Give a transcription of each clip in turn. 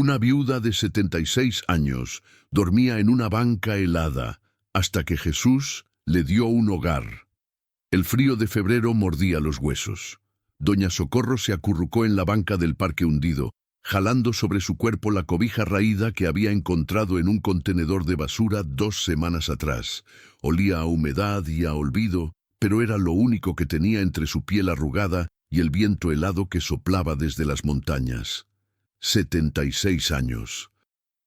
Una viuda de 76 años dormía en una banca helada hasta que Jesús le dio un hogar. El frío de febrero mordía los huesos. Doña Socorro se acurrucó en la banca del parque hundido, jalando sobre su cuerpo la cobija raída que había encontrado en un contenedor de basura 2 semanas atrás. Olía a humedad y a olvido, pero era lo único que tenía entre su piel arrugada y el viento helado que soplaba desde las montañas. 76 años.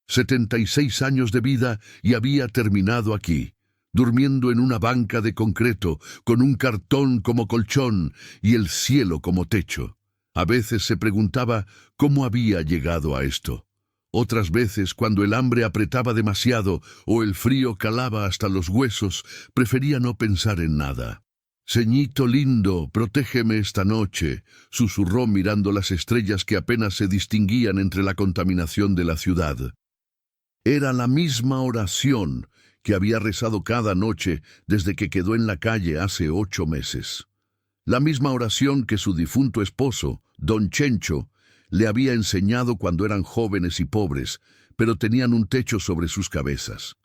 76 años de vida y había terminado aquí, durmiendo en una banca de concreto, con un cartón como colchón y el cielo como techo. A veces se preguntaba cómo había llegado a esto. Otras veces, cuando el hambre apretaba demasiado o el frío calaba hasta los huesos, prefería no pensar en nada. «Ceñito lindo, protégeme esta noche», susurró mirando las estrellas que apenas se distinguían entre la contaminación de la ciudad. Era la misma oración que había rezado cada noche desde que quedó en la calle hace 8 meses. La misma oración que su difunto esposo, don Chencho, le había enseñado cuando eran jóvenes y pobres, pero tenían un techo sobre sus cabezas.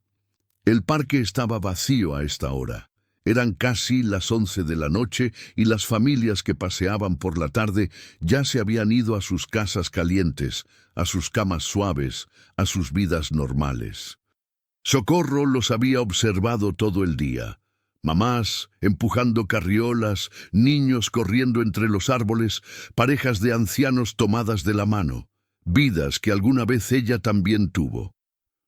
El parque estaba vacío a esta hora. Eran casi las 11 de la noche y las familias que paseaban por la tarde ya se habían ido a sus casas calientes, a sus camas suaves, a sus vidas normales. Socorro los había observado todo el día. Mamás empujando carriolas, niños corriendo entre los árboles, parejas de ancianos tomadas de la mano, vidas que alguna vez ella también tuvo.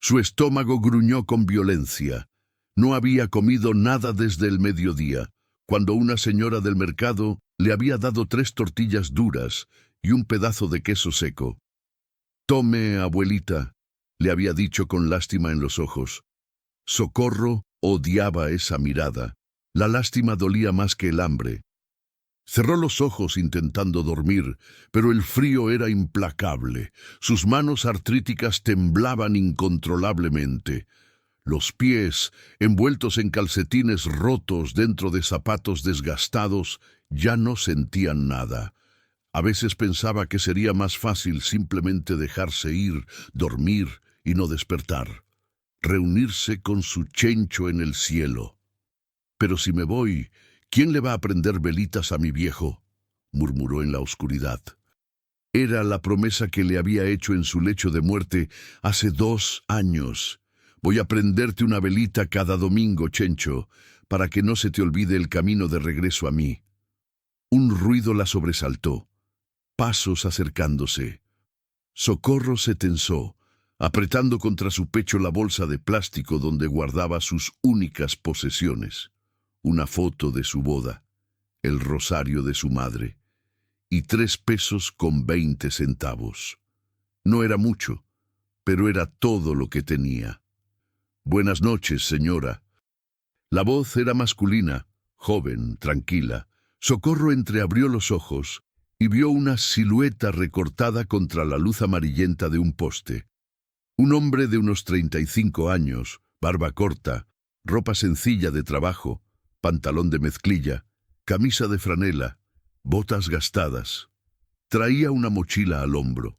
Su estómago gruñó con violencia. No había comido nada desde el mediodía, cuando una señora del mercado le había dado 3 tortillas duras y un pedazo de queso seco. «Tome, abuelita», le había dicho con lástima en los ojos. Socorro odiaba esa mirada. La lástima dolía más que el hambre. Cerró los ojos intentando dormir, pero el frío era implacable. Sus manos artríticas temblaban incontrolablemente. Los pies, envueltos en calcetines rotos dentro de zapatos desgastados, ya no sentían nada. A veces pensaba que sería más fácil simplemente dejarse ir, dormir y no despertar. Reunirse con su Chencho en el cielo. «Pero si me voy, ¿quién le va a prender velitas a mi viejo?», murmuró en la oscuridad. Era la promesa que le había hecho en su lecho de muerte hace 2 años. «Voy a prenderte una velita cada domingo, Chencho, para que no se te olvide el camino de regreso a mí». Un ruido la sobresaltó. Pasos acercándose. Socorro se tensó, apretando contra su pecho la bolsa de plástico donde guardaba sus únicas posesiones. Una foto de su boda, el rosario de su madre, y 3 pesos con 20 centavos. No era mucho, pero era todo lo que tenía. «Buenas noches, señora». La voz era masculina, joven, tranquila. Socorro entreabrió los ojos y vio una silueta recortada contra la luz amarillenta de un poste. Un hombre de unos 35 años, barba corta, ropa sencilla de trabajo, pantalón de mezclilla, camisa de franela, botas gastadas. Traía una mochila al hombro.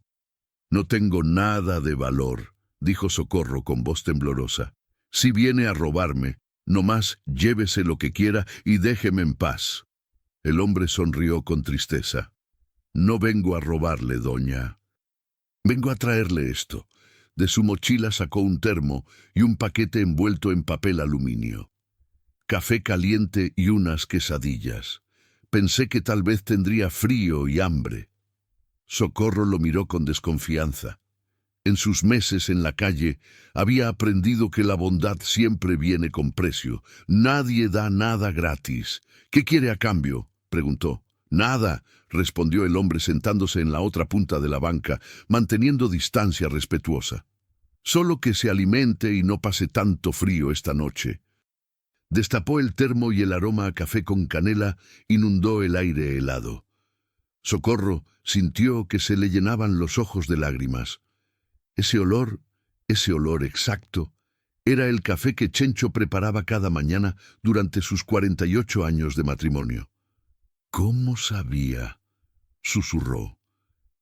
«No tengo nada de valor», dijo Socorro con voz temblorosa. «Si viene a robarme, nomás llévese lo que quiera y déjeme en paz». El hombre sonrió con tristeza. «No vengo a robarle, doña. Vengo a traerle esto». De su mochila sacó un termo y un paquete envuelto en papel aluminio. «Café caliente y unas quesadillas. Pensé que tal vez tendría frío y hambre». Socorro lo miró con desconfianza. En sus meses en la calle había aprendido que la bondad siempre viene con precio. Nadie da nada gratis. «¿Qué quiere a cambio?», preguntó. «Nada», respondió el hombre sentándose en la otra punta de la banca, manteniendo distancia respetuosa. «Solo que se alimente y no pase tanto frío esta noche». Destapó el termo y el aroma a café con canela inundó el aire helado. Socorro sintió que se le llenaban los ojos de lágrimas. Ese olor exacto, era el café que Chencho preparaba cada mañana durante sus 48 años de matrimonio. «¿Cómo sabía?», susurró.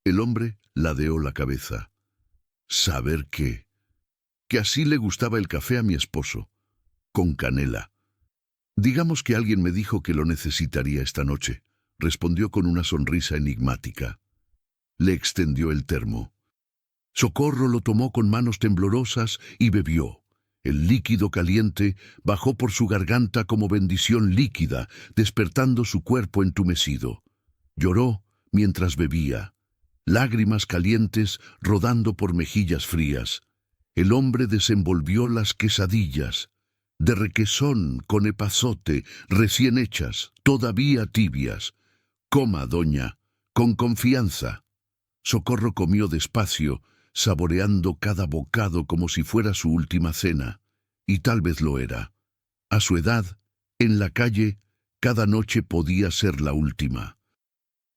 El hombre ladeó la cabeza. ¿Saber qué? Que así le gustaba el café a mi esposo, con canela. Digamos que alguien me dijo que lo necesitaría esta noche, respondió con una sonrisa enigmática. Le extendió el termo. Socorro lo tomó con manos temblorosas y bebió. El líquido caliente bajó por su garganta como bendición líquida, despertando su cuerpo entumecido. Lloró mientras bebía, lágrimas calientes rodando por mejillas frías. El hombre desenvolvió las quesadillas, de requesón con epazote, recién hechas, todavía tibias. Coma, doña, con confianza. Socorro comió despacio, saboreando cada bocado como si fuera su última cena, y tal vez lo era. A su edad, en la calle, cada noche podía ser la última.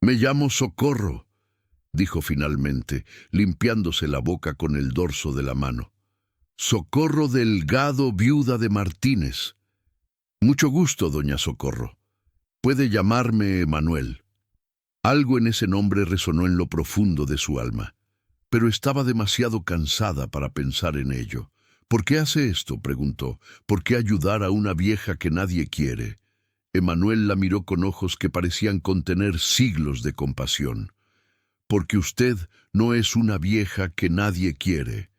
«Me llamo Socorro», dijo finalmente, limpiándose la boca con el dorso de la mano. «Socorro Delgado, viuda de Martínez». «Mucho gusto, doña Socorro. Puede llamarme Manuel». Algo en ese nombre resonó en lo profundo de su alma, pero estaba demasiado cansada para pensar en ello. «¿Por qué hace esto?», preguntó. «¿Por qué ayudar a una vieja que nadie quiere?». Emanuel la miró con ojos que parecían contener siglos de compasión. «Porque usted no es una vieja que nadie quiere.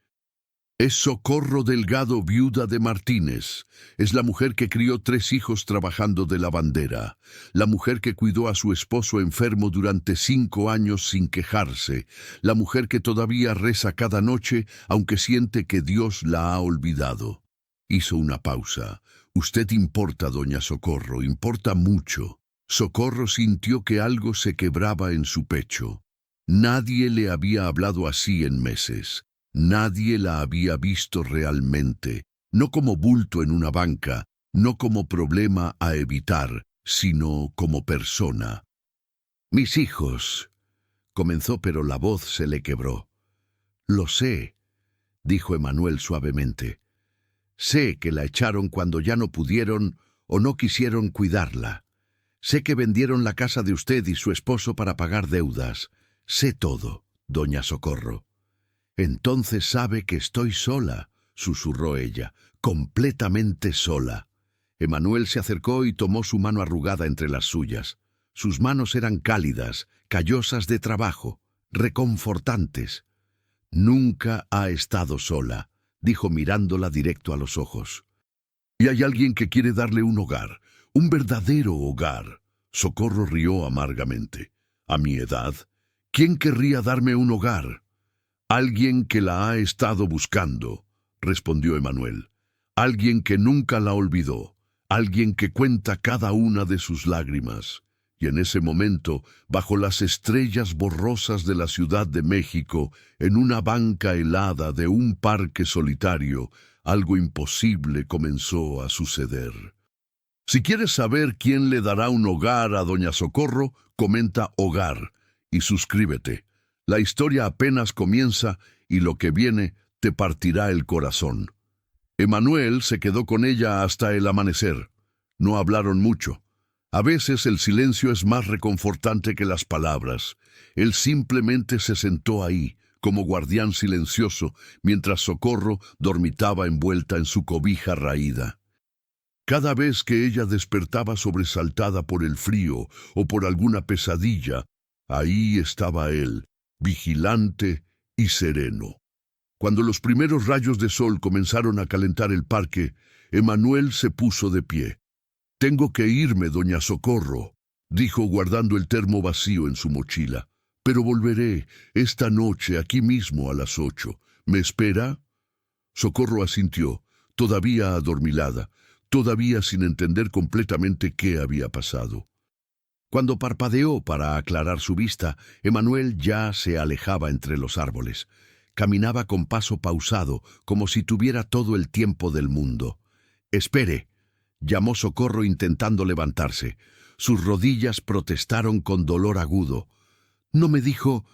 Es Socorro Delgado, viuda de Martínez. Es la mujer que crió 3 hijos trabajando de lavandera. La mujer que cuidó a su esposo enfermo durante 5 años sin quejarse. La mujer que todavía reza cada noche, aunque siente que Dios la ha olvidado». Hizo una pausa. «Usted importa, doña Socorro, importa mucho». Socorro sintió que algo se quebraba en su pecho. Nadie le había hablado así en meses. Nadie la había visto realmente, no como bulto en una banca, no como problema a evitar, sino como persona. «Mis hijos», comenzó, pero la voz se le quebró. «Lo sé», dijo Emanuel suavemente. «Sé que la echaron cuando ya no pudieron o no quisieron cuidarla. Sé que vendieron la casa de usted y su esposo para pagar deudas. Sé todo, doña Socorro». «Entonces sabe que estoy sola», susurró ella, «completamente sola». Emanuel se acercó y tomó su mano arrugada entre las suyas. Sus manos eran cálidas, callosas de trabajo, reconfortantes. «Nunca ha estado sola», dijo mirándola directo a los ojos. «Y hay alguien que quiere darle un hogar, un verdadero hogar». Socorro rió amargamente. «¿A mi edad? ¿Quién querría darme un hogar?» «Alguien que la ha estado buscando», respondió Emanuel. «Alguien que nunca la olvidó, alguien que cuenta cada una de sus lágrimas». Y en ese momento, bajo las estrellas borrosas de la Ciudad de México, en una banca helada de un parque solitario, algo imposible comenzó a suceder. Si quieres saber quién le dará un hogar a doña Socorro, comenta hogar y suscríbete. La historia apenas comienza y lo que viene te partirá el corazón. Emanuel se quedó con ella hasta el amanecer. No hablaron mucho. A veces el silencio es más reconfortante que las palabras. Él simplemente se sentó ahí, como guardián silencioso, mientras Socorro dormitaba envuelta en su cobija raída. Cada vez que ella despertaba sobresaltada por el frío o por alguna pesadilla, ahí estaba él, vigilante y sereno. Cuando los primeros rayos de sol comenzaron a calentar el parque, Emanuel se puso de pie. «Tengo que irme, doña Socorro», dijo guardando el termo vacío en su mochila. «Pero volveré esta noche aquí mismo a las 8. ¿Me espera?» Socorro asintió, todavía adormilada, todavía sin entender completamente qué había pasado. Cuando parpadeó para aclarar su vista, Emanuel ya se alejaba entre los árboles. Caminaba con paso pausado, como si tuviera todo el tiempo del mundo. «Espere», llamó Socorro intentando levantarse. Sus rodillas protestaron con dolor agudo. «No me dijo,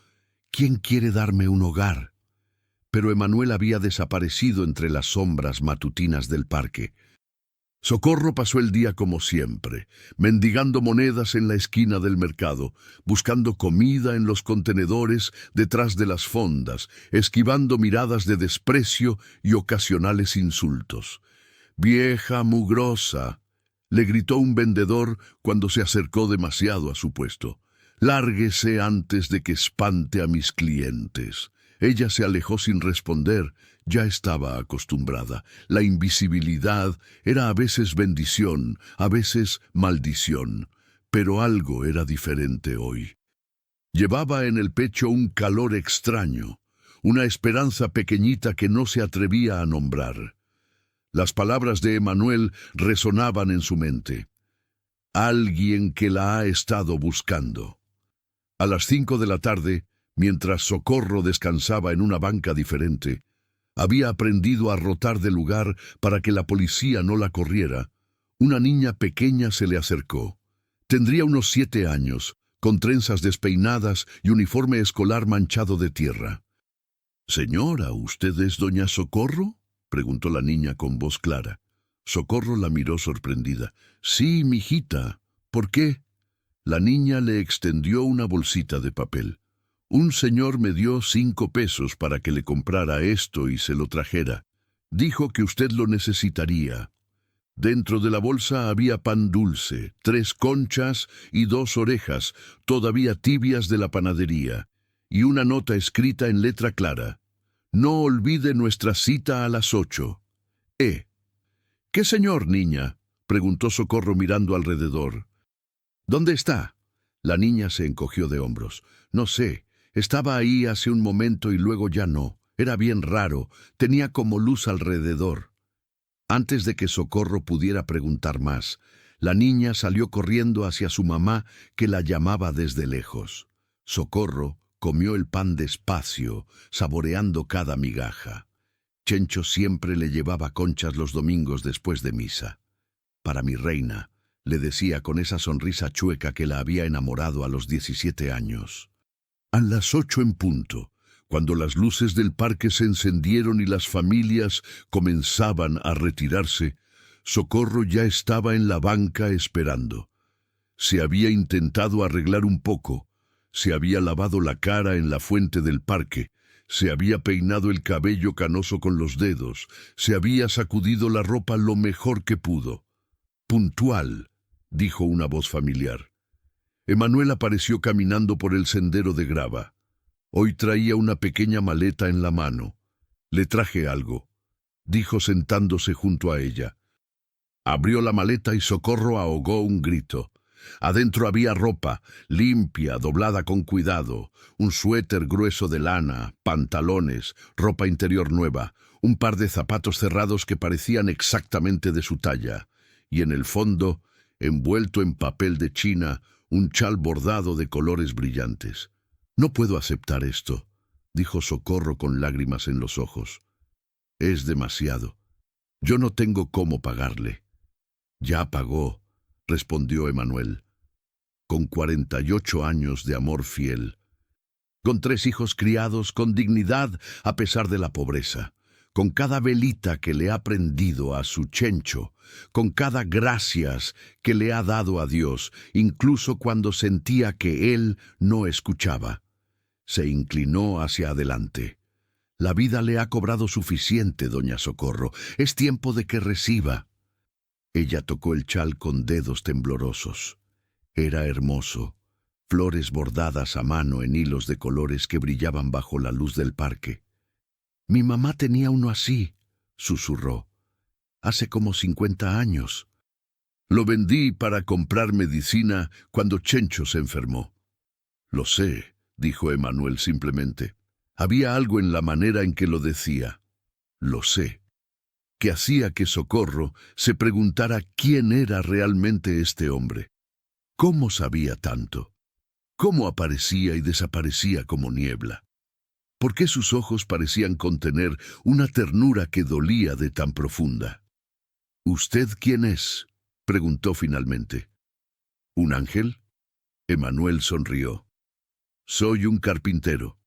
¿quién quiere darme un hogar?». Pero Emanuel había desaparecido entre las sombras matutinas del parque. Socorro pasó el día como siempre, mendigando monedas en la esquina del mercado, buscando comida en los contenedores detrás de las fondas, esquivando miradas de desprecio y ocasionales insultos. «Vieja mugrosa», le gritó un vendedor cuando se acercó demasiado a su puesto. «Lárguese antes de que espante a mis clientes». Ella se alejó sin responder. Ya estaba acostumbrada. La invisibilidad era a veces bendición, a veces maldición. Pero algo era diferente hoy. Llevaba en el pecho un calor extraño, una esperanza pequeñita que no se atrevía a nombrar. Las palabras de Emanuel resonaban en su mente. Alguien que la ha estado buscando. A las 5 de la tarde, mientras Socorro descansaba en una banca diferente, había aprendido a rotar de lugar para que la policía no la corriera. Una niña pequeña se le acercó. Tendría unos 7 años, con trenzas despeinadas y uniforme escolar manchado de tierra. «Señora, ¿usted es doña Socorro?», preguntó la niña con voz clara. Socorro la miró sorprendida. «Sí, mijita. ¿Por qué?». La niña le extendió una bolsita de papel. «Un señor me dio 5 pesos para que le comprara esto y se lo trajera. Dijo que usted lo necesitaría». Dentro de la bolsa había pan dulce, 3 conchas y 2 orejas, todavía tibias de la panadería, y una nota escrita en letra clara. «No olvide nuestra cita a las 8. «¿Qué señor, niña?», preguntó Socorro mirando alrededor. «¿Dónde está?». La niña se encogió de hombros. «No sé. Estaba ahí hace un momento y luego ya no. Era bien raro. Tenía como luz alrededor». Antes de que Socorro pudiera preguntar más, la niña salió corriendo hacia su mamá, que la llamaba desde lejos. Socorro comió el pan despacio, saboreando cada migaja. Chencho siempre le llevaba conchas los domingos después de misa. «Para mi reina», le decía con esa sonrisa chueca que la había enamorado a los 17 años. A las 8 en punto, cuando las luces del parque se encendieron y las familias comenzaban a retirarse, Socorro ya estaba en la banca esperando. Se había intentado arreglar un poco, se había lavado la cara en la fuente del parque, se había peinado el cabello canoso con los dedos, se había sacudido la ropa lo mejor que pudo. «Puntual», dijo una voz familiar. Emanuel apareció caminando por el sendero de grava. Hoy traía una pequeña maleta en la mano. «Le traje algo», dijo sentándose junto a ella. Abrió la maleta y Socorro ahogó un grito. Adentro había ropa, limpia, doblada con cuidado, un suéter grueso de lana, pantalones, ropa interior nueva, un par de zapatos cerrados que parecían exactamente de su talla, y en el fondo, envuelto en papel de China, un chal bordado de colores brillantes. «No puedo aceptar esto», dijo Socorro con lágrimas en los ojos. «Es demasiado. Yo no tengo cómo pagarle». «Ya pagó», respondió Emanuel. «Con 48 años de amor fiel. Con 3 hijos criados con dignidad a pesar de la pobreza. Con cada velita que le ha prendido a su Chencho, con cada gracias que le ha dado a Dios, incluso cuando sentía que él no escuchaba». Se inclinó hacia adelante. «La vida le ha cobrado suficiente, doña Socorro. Es tiempo de que reciba». Ella tocó el chal con dedos temblorosos. Era hermoso. Flores bordadas a mano en hilos de colores que brillaban bajo la luz del parque. «Mi mamá tenía uno así», susurró. «Hace como 50 años. Lo vendí para comprar medicina cuando Chencho se enfermó». «Lo sé», dijo Emanuel simplemente. Había algo en la manera en que lo decía. «Lo sé», que hacía que Socorro se preguntara quién era realmente este hombre. ¿Cómo sabía tanto? ¿Cómo aparecía y desaparecía como niebla? ¿Por qué sus ojos parecían contener una ternura que dolía de tan profunda? «¿Usted quién es?», preguntó finalmente. «¿Un ángel?». Emanuel sonrió. «Soy un carpintero.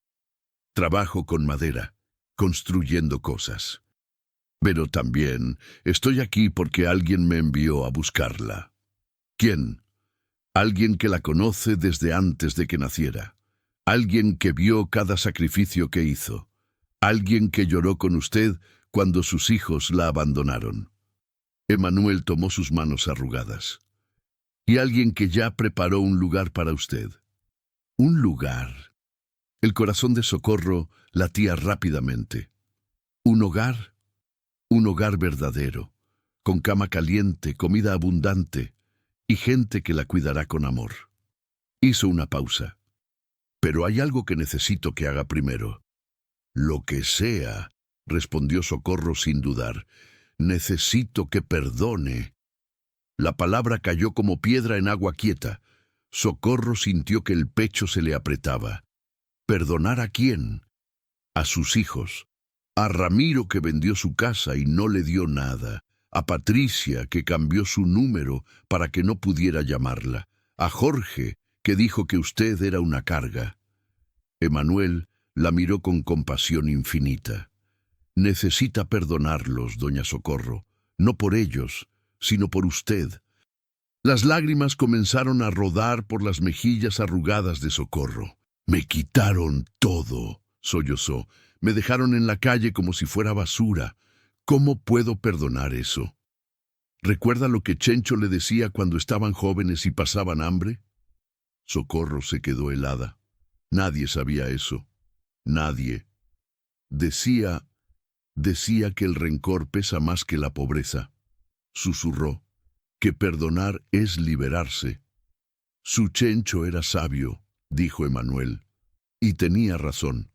Trabajo con madera, construyendo cosas». Pero también estoy aquí porque alguien me envió a buscarla. ¿Quién? Alguien que la conoce desde antes de que naciera. Alguien que vio cada sacrificio que hizo. Alguien que lloró con usted cuando sus hijos la abandonaron. Emanuel tomó sus manos arrugadas. Y alguien que ya preparó un lugar para usted. Un lugar. El corazón de Socorro latía rápidamente. Un hogar. Un hogar verdadero, con cama caliente, comida abundante y gente que la cuidará con amor. Hizo una pausa. Pero hay algo que necesito que haga primero. Lo que sea, respondió Socorro sin dudar. Necesito que perdone. La palabra cayó como piedra en agua quieta. Socorro sintió que el pecho se le apretaba. ¿Perdonar a quién? A sus hijos. A Ramiro, que vendió su casa y no le dio nada. A Patricia, que cambió su número para que no pudiera llamarla. A Jorge, que dijo que usted era una carga. Emanuel la miró con compasión infinita. Necesita perdonarlos, doña Socorro, no por ellos, sino por usted. Las lágrimas comenzaron a rodar por las mejillas arrugadas de Socorro. Me quitaron todo, sollozó. Me dejaron en la calle como si fuera basura. ¿Cómo puedo perdonar eso? ¿Recuerda lo que Chencho le decía cuando estaban jóvenes y pasaban hambre? Socorro se quedó helada. Nadie sabía eso. Nadie. Decía que el rencor pesa más que la pobreza. Susurró, que perdonar es liberarse. Su Chencho era sabio, dijo Emanuel, y tenía razón.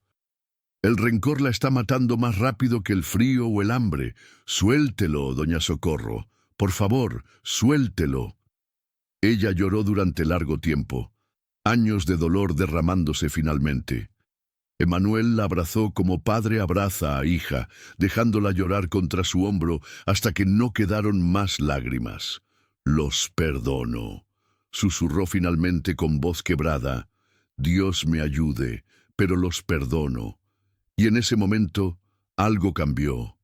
El rencor la está matando más rápido que el frío o el hambre. Suéltelo, doña Socorro. Por favor, suéltelo. Ella lloró durante largo tiempo, años de dolor derramándose finalmente. Emanuel la abrazó como padre abraza a hija, dejándola llorar contra su hombro hasta que no quedaron más lágrimas. Los perdono, susurró finalmente con voz quebrada. Dios me ayude, pero los perdono. Y en ese momento, algo cambió.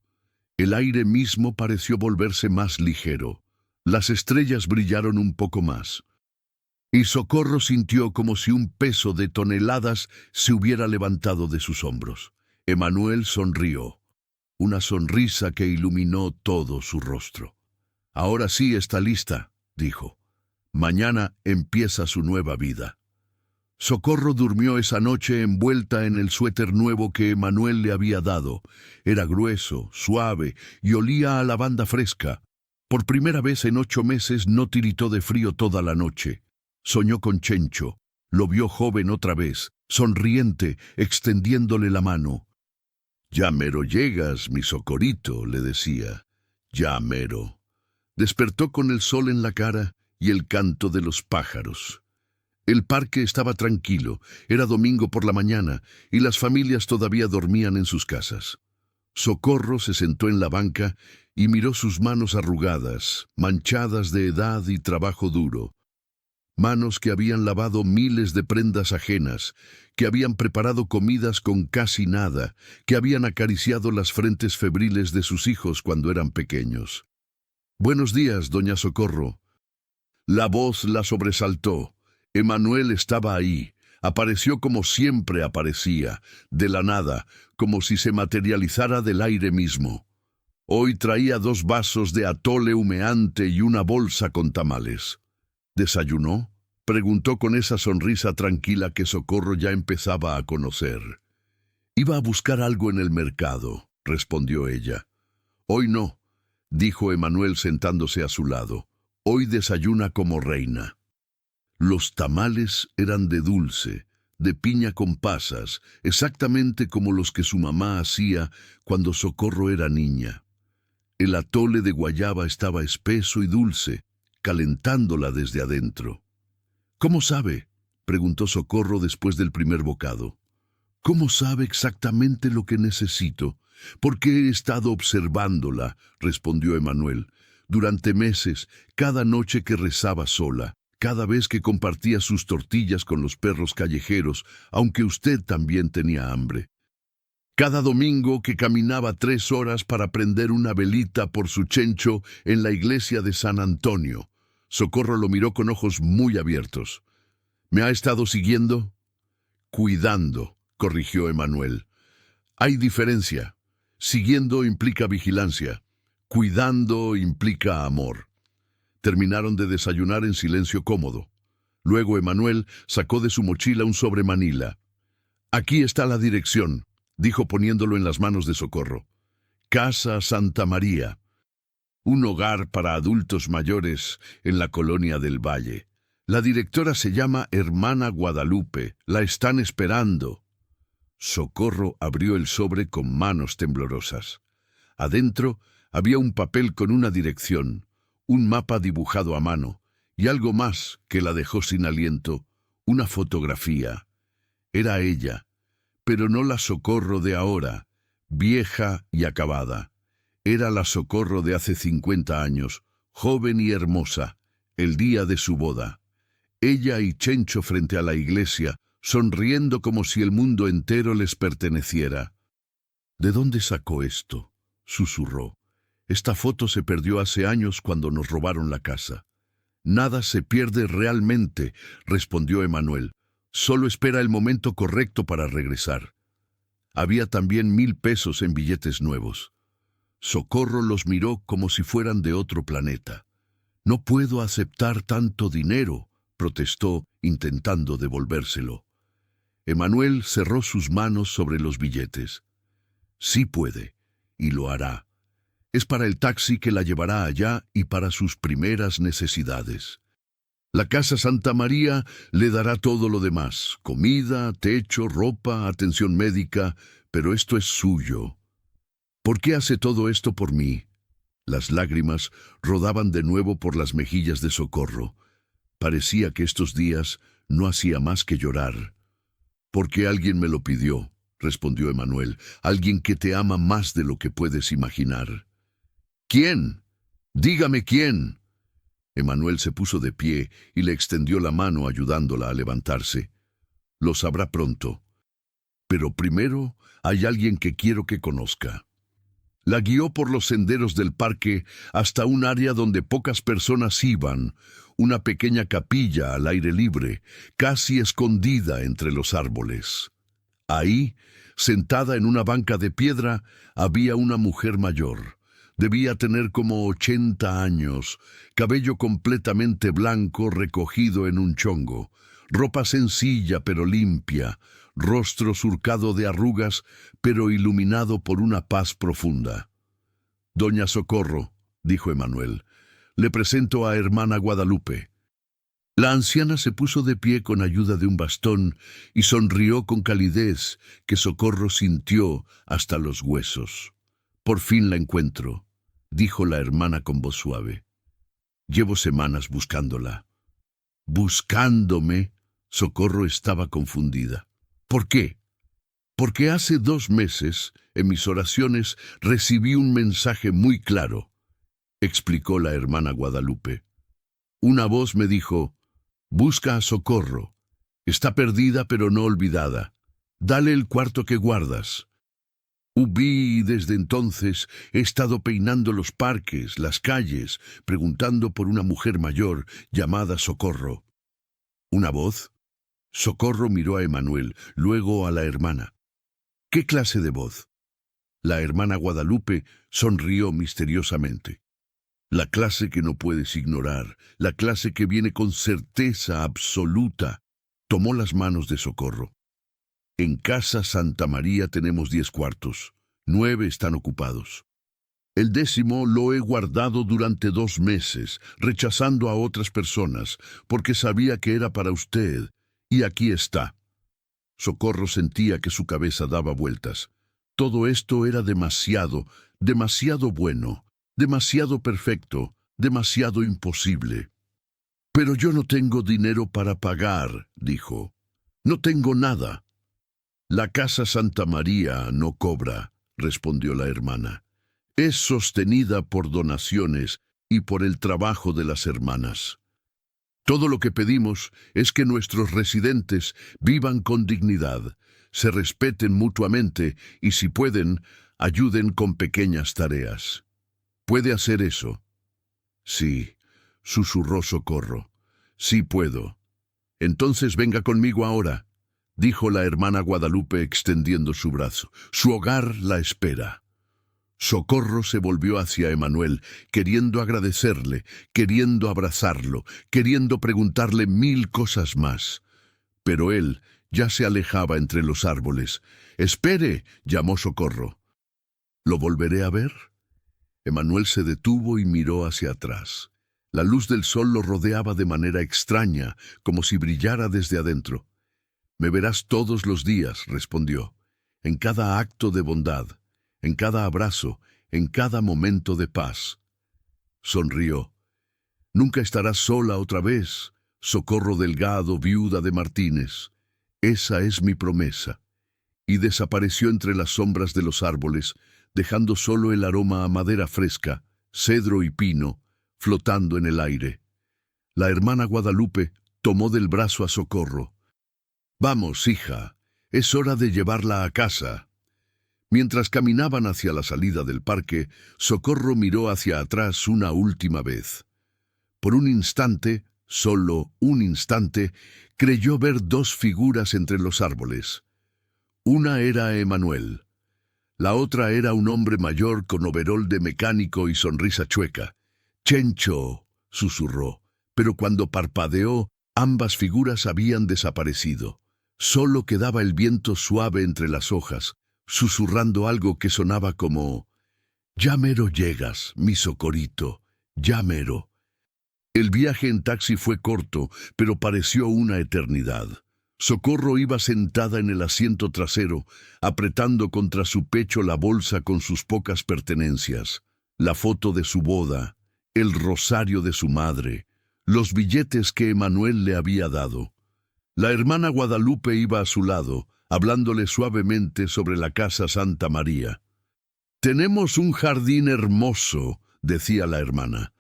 El aire mismo pareció volverse más ligero. Las estrellas brillaron un poco más. Y Socorro sintió como si un peso de toneladas se hubiera levantado de sus hombros. Emanuel sonrió, una sonrisa que iluminó todo su rostro. Ahora sí está lista, dijo. Mañana empieza su nueva vida. Socorro durmió esa noche envuelta en el suéter nuevo que Emanuel le había dado. Era grueso, suave y olía a lavanda fresca. Por primera vez en 8 meses no tiritó de frío toda la noche. Soñó con Chencho. Lo vio joven otra vez, sonriente, extendiéndole la mano. «Ya mero llegas, mi Socorrito», le decía. «Ya mero». Despertó con el sol en la cara y el canto de los pájaros. El parque estaba tranquilo, era domingo por la mañana y las familias todavía dormían en sus casas. Socorro se sentó en la banca y miró sus manos arrugadas, manchadas de edad y trabajo duro. Manos que habían lavado miles de prendas ajenas, que habían preparado comidas con casi nada, que habían acariciado las frentes febriles de sus hijos cuando eran pequeños. «Buenos días, doña Socorro». La voz la sobresaltó. Emanuel estaba ahí. Apareció como siempre aparecía, de la nada, como si se materializara del aire mismo. Hoy traía 2 vasos de atole humeante y una bolsa con tamales. ¿Desayunó?, preguntó con esa sonrisa tranquila que Socorro ya empezaba a conocer. «Iba a buscar algo en el mercado», respondió ella. «Hoy no», dijo Emanuel sentándose a su lado. «Hoy desayuna como reina». Los tamales eran de dulce, de piña con pasas, exactamente como los que su mamá hacía cuando Socorro era niña. El atole de guayaba estaba espeso y dulce, calentándola desde adentro. «¿Cómo sabe?», preguntó Socorro después del primer bocado. «¿Cómo sabe exactamente lo que necesito? Porque he estado observándola», respondió Emanuel. «Durante meses, cada noche que rezaba sola, cada vez que compartía sus tortillas con los perros callejeros, aunque usted también tenía hambre. Cada domingo que caminaba 3 horas para prender una velita por su chencho en la iglesia de San Antonio. Socorro lo miró con ojos muy abiertos. ¿Me ha estado siguiendo? Cuidando, corrigió Emanuel. Hay diferencia. Siguiendo implica vigilancia. Cuidando implica amor. Terminaron de desayunar en silencio cómodo. Luego Emanuel sacó de su mochila un sobremanila. Aquí está la dirección, dijo poniéndolo en las manos de Socorro. Casa Santa María. Un hogar para adultos mayores en la colonia del Valle. La directora se llama Hermana Guadalupe. La están esperando. Socorro abrió el sobre con manos temblorosas. Adentro había un papel con una dirección, un mapa dibujado a mano, y algo más que la dejó sin aliento, una fotografía. Era ella, pero no la Socorro de ahora, vieja y acabada. Era la Socorro de hace 50 años, joven y hermosa, el día de su boda. Ella y Chencho frente a la iglesia, sonriendo como si el mundo entero les perteneciera. ¿De dónde sacó esto?, susurró. Esta foto se perdió hace años cuando nos robaron la casa. Nada se pierde realmente, respondió Emanuel. Solo espera el momento correcto para regresar. Había también 1000 pesos en billetes nuevos. Socorro los miró como si fueran de otro planeta. No puedo aceptar tanto dinero, protestó, intentando devolvérselo. Emanuel cerró sus manos sobre los billetes. Sí puede, y lo hará. Es para el taxi que la llevará allá y para sus primeras necesidades. La Casa Santa María le dará todo lo demás, comida, techo, ropa, atención médica, pero esto es suyo. ¿Por qué hace todo esto por mí? Las lágrimas rodaban de nuevo por las mejillas de Socorro. Parecía que estos días no hacía más que llorar. Porque alguien me lo pidió, respondió Emanuel, alguien que te ama más de lo que puedes imaginar. ¿Quién? Dígame quién. Emanuel se puso de pie y le extendió la mano ayudándola a levantarse. Lo sabrá pronto. Pero primero hay alguien que quiero que conozca. La guió por los senderos del parque hasta un área donde pocas personas iban, una pequeña capilla al aire libre, casi escondida entre los árboles. Ahí, sentada en una banca de piedra, había una mujer mayor. Debía tener como 80 años, cabello completamente blanco recogido en un chongo, ropa sencilla pero limpia, rostro surcado de arrugas pero iluminado por una paz profunda. Doña Socorro, dijo Emanuel, le presento a Hermana Guadalupe. La anciana se puso de pie con ayuda de un bastón y sonrió con calidez que Socorro sintió hasta los huesos. Por fin la encuentro, dijo la hermana con voz suave. Llevo semanas buscándola. ¿Buscándome? Socorro estaba confundida. ¿Por qué? Porque hace 2 meses, en mis oraciones, recibí un mensaje muy claro, explicó la hermana Guadalupe. Una voz me dijo, busca a Socorro. Está perdida pero no olvidada. Dale el cuarto que guardas. Huí y desde entonces he estado peinando los parques, las calles, preguntando por una mujer mayor llamada Socorro. ¿Una voz? Socorro miró a Emanuel, luego a la hermana. ¿Qué clase de voz? La hermana Guadalupe sonrió misteriosamente. La clase que no puedes ignorar, la clase que viene con certeza absoluta. Tomó las manos de Socorro. En Casa Santa María tenemos 10 cuartos, 9 están ocupados. El 10º lo he guardado durante 2 meses, rechazando a otras personas, porque sabía que era para usted, y aquí está. Socorro sentía que su cabeza daba vueltas. Todo esto era demasiado, demasiado bueno, demasiado perfecto, demasiado imposible. Pero yo no tengo dinero para pagar, dijo. No tengo nada. La Casa Santa María no cobra, respondió la hermana. Es sostenida por donaciones y por el trabajo de las hermanas. Todo lo que pedimos es que nuestros residentes vivan con dignidad, se respeten mutuamente y, si pueden, ayuden con pequeñas tareas. ¿Puede hacer eso? Sí, susurró Socorro. Sí puedo. Entonces venga conmigo ahora, dijo la hermana Guadalupe extendiendo su brazo. Su hogar la espera. Socorro se volvió hacia Emanuel, queriendo agradecerle, queriendo abrazarlo, queriendo preguntarle 1000 cosas más. Pero él ya se alejaba entre los árboles. «¡Espere!», llamó Socorro. «¿Lo volveré a ver?». Emanuel se detuvo y miró hacia atrás. La luz del sol lo rodeaba de manera extraña, como si brillara desde adentro. «Me verás todos los días», respondió, «en cada acto de bondad, en cada abrazo, en cada momento de paz». Sonrió. «Nunca estarás sola otra vez, Socorro Delgado, viuda de Martínez. Esa es mi promesa». Y desapareció entre las sombras de los árboles, dejando solo el aroma a madera fresca, cedro y pino, flotando en el aire. La hermana Guadalupe tomó del brazo a Socorro. «Vamos, hija, es hora de llevarla a casa». Mientras caminaban hacia la salida del parque, Socorro miró hacia atrás una última vez. Por un instante, solo un instante, creyó ver 2 figuras entre los árboles. Una era Emanuel. La otra era un hombre mayor con overol de mecánico y sonrisa chueca. «Chencho», susurró, pero cuando parpadeó, ambas figuras habían desaparecido. Solo quedaba el viento suave entre las hojas, susurrando algo que sonaba como: «Ya mero llegas, mi Socorrito, ya mero». El viaje en taxi fue corto, pero pareció una eternidad. Socorro iba sentada en el asiento trasero, apretando contra su pecho la bolsa con sus pocas pertenencias, la foto de su boda, el rosario de su madre, los billetes que Emanuel le había dado. La hermana Guadalupe iba a su lado, hablándole suavemente sobre la casa Santa María. «Tenemos un jardín hermoso», decía la hermana.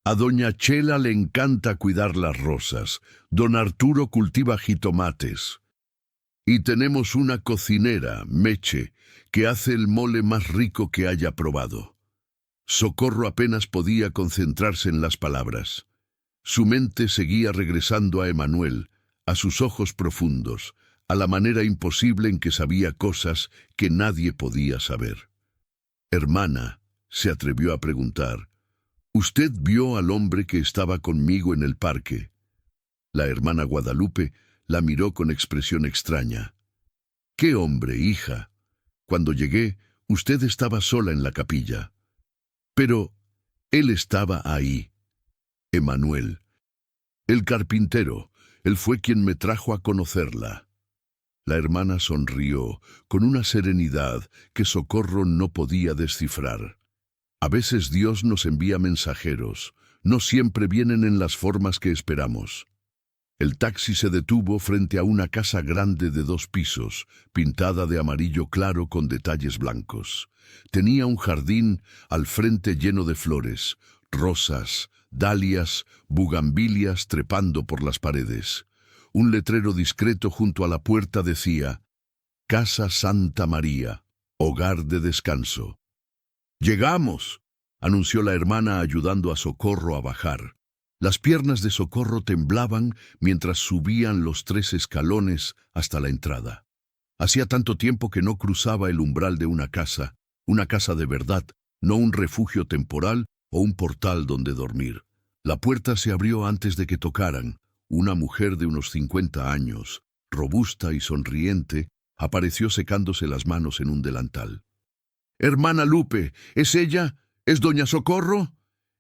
«A doña Chela le encanta cuidar las rosas. Don Arturo cultiva jitomates. Y tenemos una cocinera, Meche, que hace el mole más rico que haya probado». Socorro apenas podía concentrarse en las palabras. Su mente seguía regresando a Emanuel, a sus ojos profundos, a la manera imposible en que sabía cosas que nadie podía saber. «Hermana», se atrevió a preguntar, «¿usted vio al hombre que estaba conmigo en el parque?». La hermana Guadalupe la miró con expresión extraña. «¿Qué hombre, hija? Cuando llegué, usted estaba sola en la capilla». «Pero él estaba ahí». «Emanuel. El carpintero. Él fue quien me trajo a conocerla». La hermana sonrió con una serenidad que Socorro no podía descifrar. A veces Dios nos envía mensajeros, no siempre vienen en las formas que esperamos. El taxi se detuvo frente a una casa grande de 2 pisos, pintada de amarillo claro con detalles blancos. Tenía un jardín al frente lleno de flores, rosas, dalias, bugambilias trepando por las paredes. Un letrero discreto junto a la puerta decía: «Casa Santa María, hogar de descanso». «¡Llegamos!», anunció la hermana ayudando a Socorro a bajar. Las piernas de Socorro temblaban mientras subían los 3 escalones hasta la entrada. Hacía tanto tiempo que no cruzaba el umbral de una casa de verdad, no un refugio temporal o un portal donde dormir. La puerta se abrió antes de que tocaran. Una mujer de unos 50 años, robusta y sonriente, apareció secándose las manos en un delantal. «Hermana Lupe, ¿es ella? ¿Es doña Socorro?».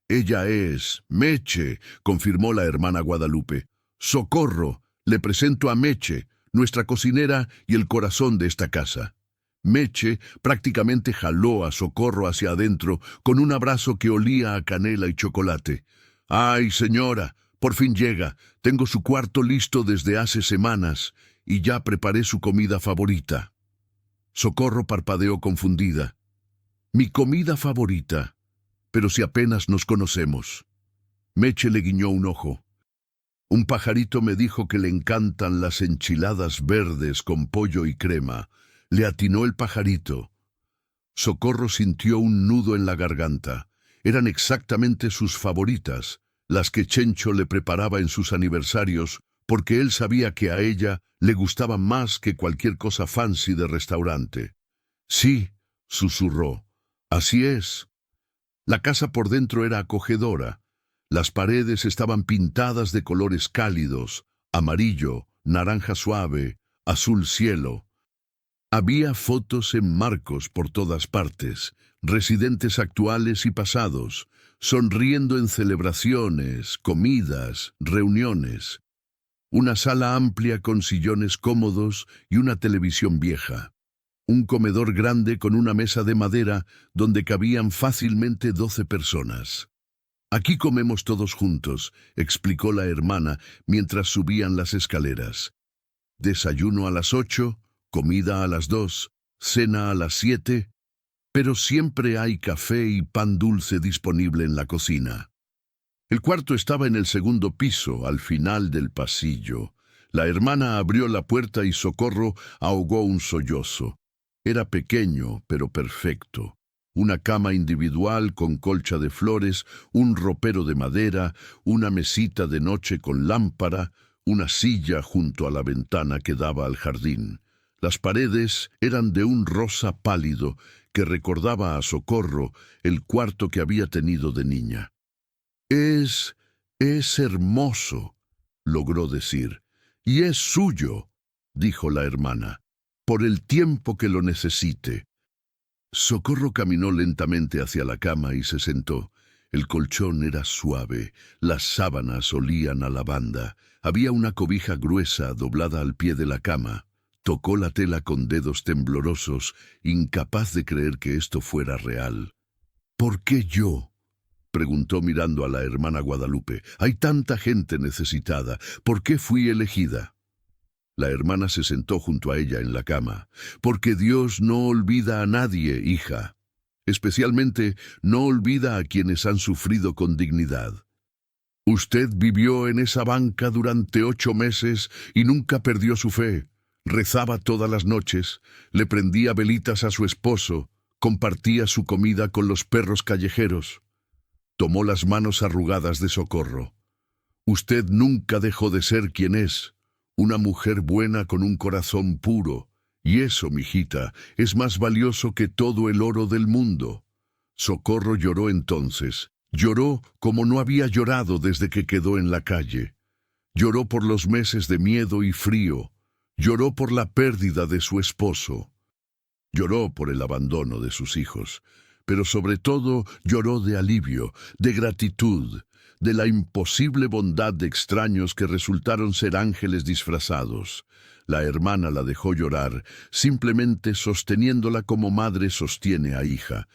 «Ella es Meche», confirmó la hermana Guadalupe. «Socorro, le presento a Meche, nuestra cocinera y el corazón de esta casa». Meche prácticamente jaló a Socorro hacia adentro con un abrazo que olía a canela y chocolate. «Ay, señora, por fin llega. Tengo su cuarto listo desde hace semanas y ya preparé su comida favorita». Socorro parpadeó confundida. «¿Mi comida favorita? Pero si apenas nos conocemos». Meche le guiñó un ojo. Un pajarito me dijo que le encantan las enchiladas verdes con pollo y crema. Le atinó el pajarito. Socorro sintió un nudo en la garganta. Eran exactamente sus favoritas, las que Chencho le preparaba en sus aniversarios, porque él sabía que a ella le gustaban más que cualquier cosa fancy de restaurante. Sí, susurró. Así es. La casa por dentro era acogedora. Las paredes estaban pintadas de colores cálidos, amarillo, naranja suave, azul cielo. Había fotos en marcos por todas partes, residentes actuales y pasados, sonriendo en celebraciones, comidas, reuniones. Una sala amplia con sillones cómodos y una televisión vieja. Un comedor grande con una mesa de madera donde cabían fácilmente 12 personas. Aquí comemos todos juntos, explicó la hermana mientras subían las escaleras. Desayuno a las 8, comida a las 2, cena a las 7, pero siempre hay café y pan dulce disponible en la cocina. El cuarto estaba en el segundo piso, al final del pasillo. La hermana abrió la puerta y Socorro ahogó un sollozo. Era pequeño, pero perfecto. Una cama individual con colcha de flores, un ropero de madera, una mesita de noche con lámpara, una silla junto a la ventana que daba al jardín. Las paredes eran de un rosa pálido que recordaba a Socorro el cuarto que había tenido de niña. Es hermoso, logró decir. Y es suyo, dijo la hermana, por el tiempo que lo necesite. Socorro caminó lentamente hacia la cama y se sentó. El colchón era suave, las sábanas olían a lavanda. Había una cobija gruesa doblada al pie de la cama. Tocó la tela con dedos temblorosos, incapaz de creer que esto fuera real. ¿Por qué yo?, preguntó mirando a la hermana Guadalupe. Hay tanta gente necesitada. ¿Por qué fui elegida? La hermana se sentó junto a ella en la cama. Porque Dios no olvida a nadie, hija. Especialmente no olvida a quienes han sufrido con dignidad. Usted vivió en esa banca durante 8 meses y nunca perdió su fe. Rezaba todas las noches, le prendía velitas a su esposo, compartía su comida con los perros callejeros. Tomó las manos arrugadas de Socorro. Usted nunca dejó de ser quien es. Una mujer buena con un corazón puro, y eso, mijita, es más valioso que todo el oro del mundo. Socorro lloró entonces. Lloró como no había llorado desde que quedó en la calle. Lloró por los meses de miedo y frío. Lloró por la pérdida de su esposo. Lloró por el abandono de sus hijos. Pero sobre todo lloró de alivio, de gratitud, de la imposible bondad de extraños que resultaron ser ángeles disfrazados. La hermana la dejó llorar, simplemente sosteniéndola como madre sostiene a hija.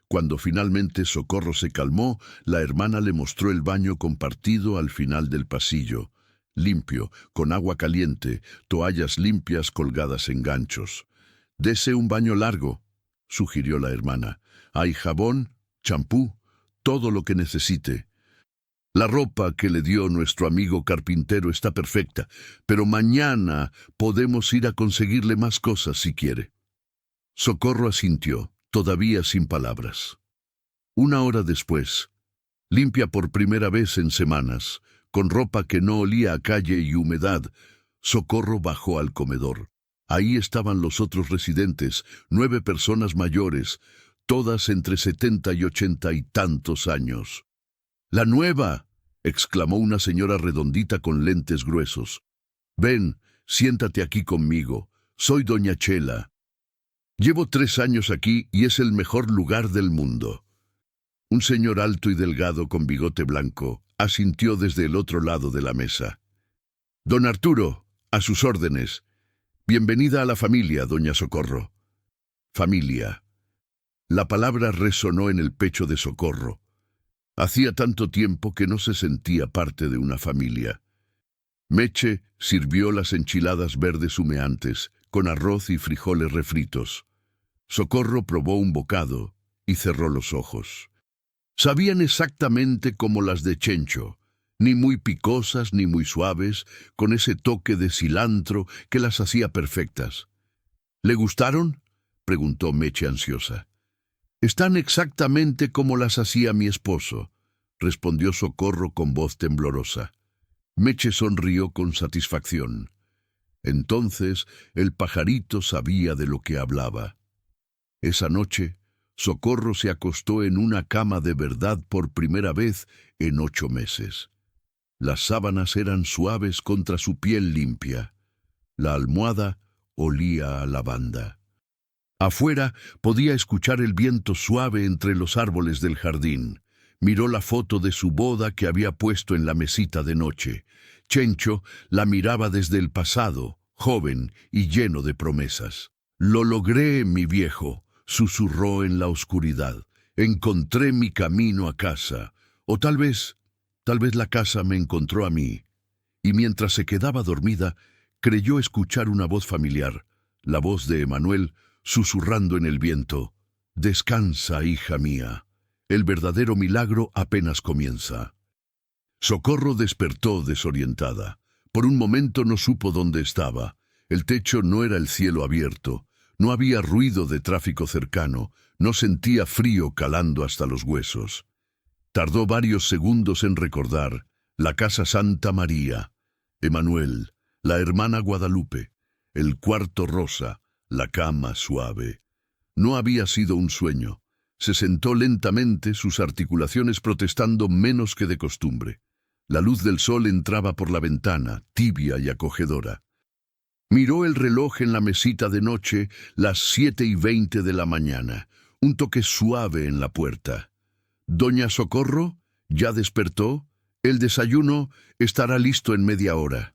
Cuando finalmente Socorro se calmó, la hermana le mostró el baño compartido al final del pasillo. Limpio, con agua caliente, toallas limpias colgadas en ganchos. «Dese un baño largo», sugirió la hermana. «Hay jabón, champú, todo lo que necesite. La ropa que le dio nuestro amigo carpintero está perfecta, pero mañana podemos ir a conseguirle más cosas si quiere». Socorro asintió, todavía sin palabras. 1 hora después, limpia por primera vez en semanas, con ropa que no olía a calle y humedad, Socorro bajó al comedor. Ahí estaban los otros residentes, 9 personas mayores, todas entre 70 y 80 y tantos años. «¡La nueva!», exclamó una señora redondita con lentes gruesos. «Ven, siéntate aquí conmigo. Soy doña Chela. Llevo 3 años aquí y es el mejor lugar del mundo». Un señor alto y delgado con bigote blanco asintió desde el otro lado de la mesa. «Don Arturo, a sus órdenes. Bienvenida a la familia, doña Socorro». Familia. La palabra resonó en el pecho de Socorro. Hacía tanto tiempo que no se sentía parte de una familia. Meche sirvió las enchiladas verdes humeantes, con arroz y frijoles refritos. Socorro probó un bocado y cerró los ojos. Sabían exactamente como las de Chencho. ni muy picosas ni muy suaves, con ese toque de cilantro que las hacía perfectas. ¿Le gustaron?, preguntó Meche ansiosa. Están exactamente como las hacía mi esposo, respondió Socorro con voz temblorosa. Meche sonrió con satisfacción. Entonces el pajarito sabía de lo que hablaba. Esa noche, Socorro se acostó en una cama de verdad por primera vez en 8 meses. Las sábanas eran suaves contra su piel limpia. La almohada olía a lavanda. Afuera podía escuchar el viento suave entre los árboles del jardín. Miró la foto de su boda que había puesto en la mesita de noche. Chencho la miraba desde el pasado, joven y lleno de promesas. «Lo logré, mi viejo», susurró en la oscuridad. «Encontré mi camino a casa. O tal vez la casa me encontró a mí». Y mientras se quedaba dormida, creyó escuchar una voz familiar, la voz de Emanuel, susurrando en el viento. «Descansa, hija mía. El verdadero milagro apenas comienza». Socorro despertó desorientada. Por un momento no supo dónde estaba. El techo no era el cielo abierto. No había ruido de tráfico cercano. No sentía frío calando hasta los huesos. Tardó varios segundos en recordar. La casa Santa María, Emanuel, la hermana Guadalupe, el cuarto rosa, la cama suave. No había sido un sueño. Se sentó lentamente, sus articulaciones protestando menos que de costumbre. La luz del sol entraba por la ventana, tibia y acogedora. Miró el reloj en la mesita de noche, las 7:20 de la mañana. Un toque suave en la puerta. «¿Doña Socorro? ¿Ya despertó? El desayuno estará listo en media hora».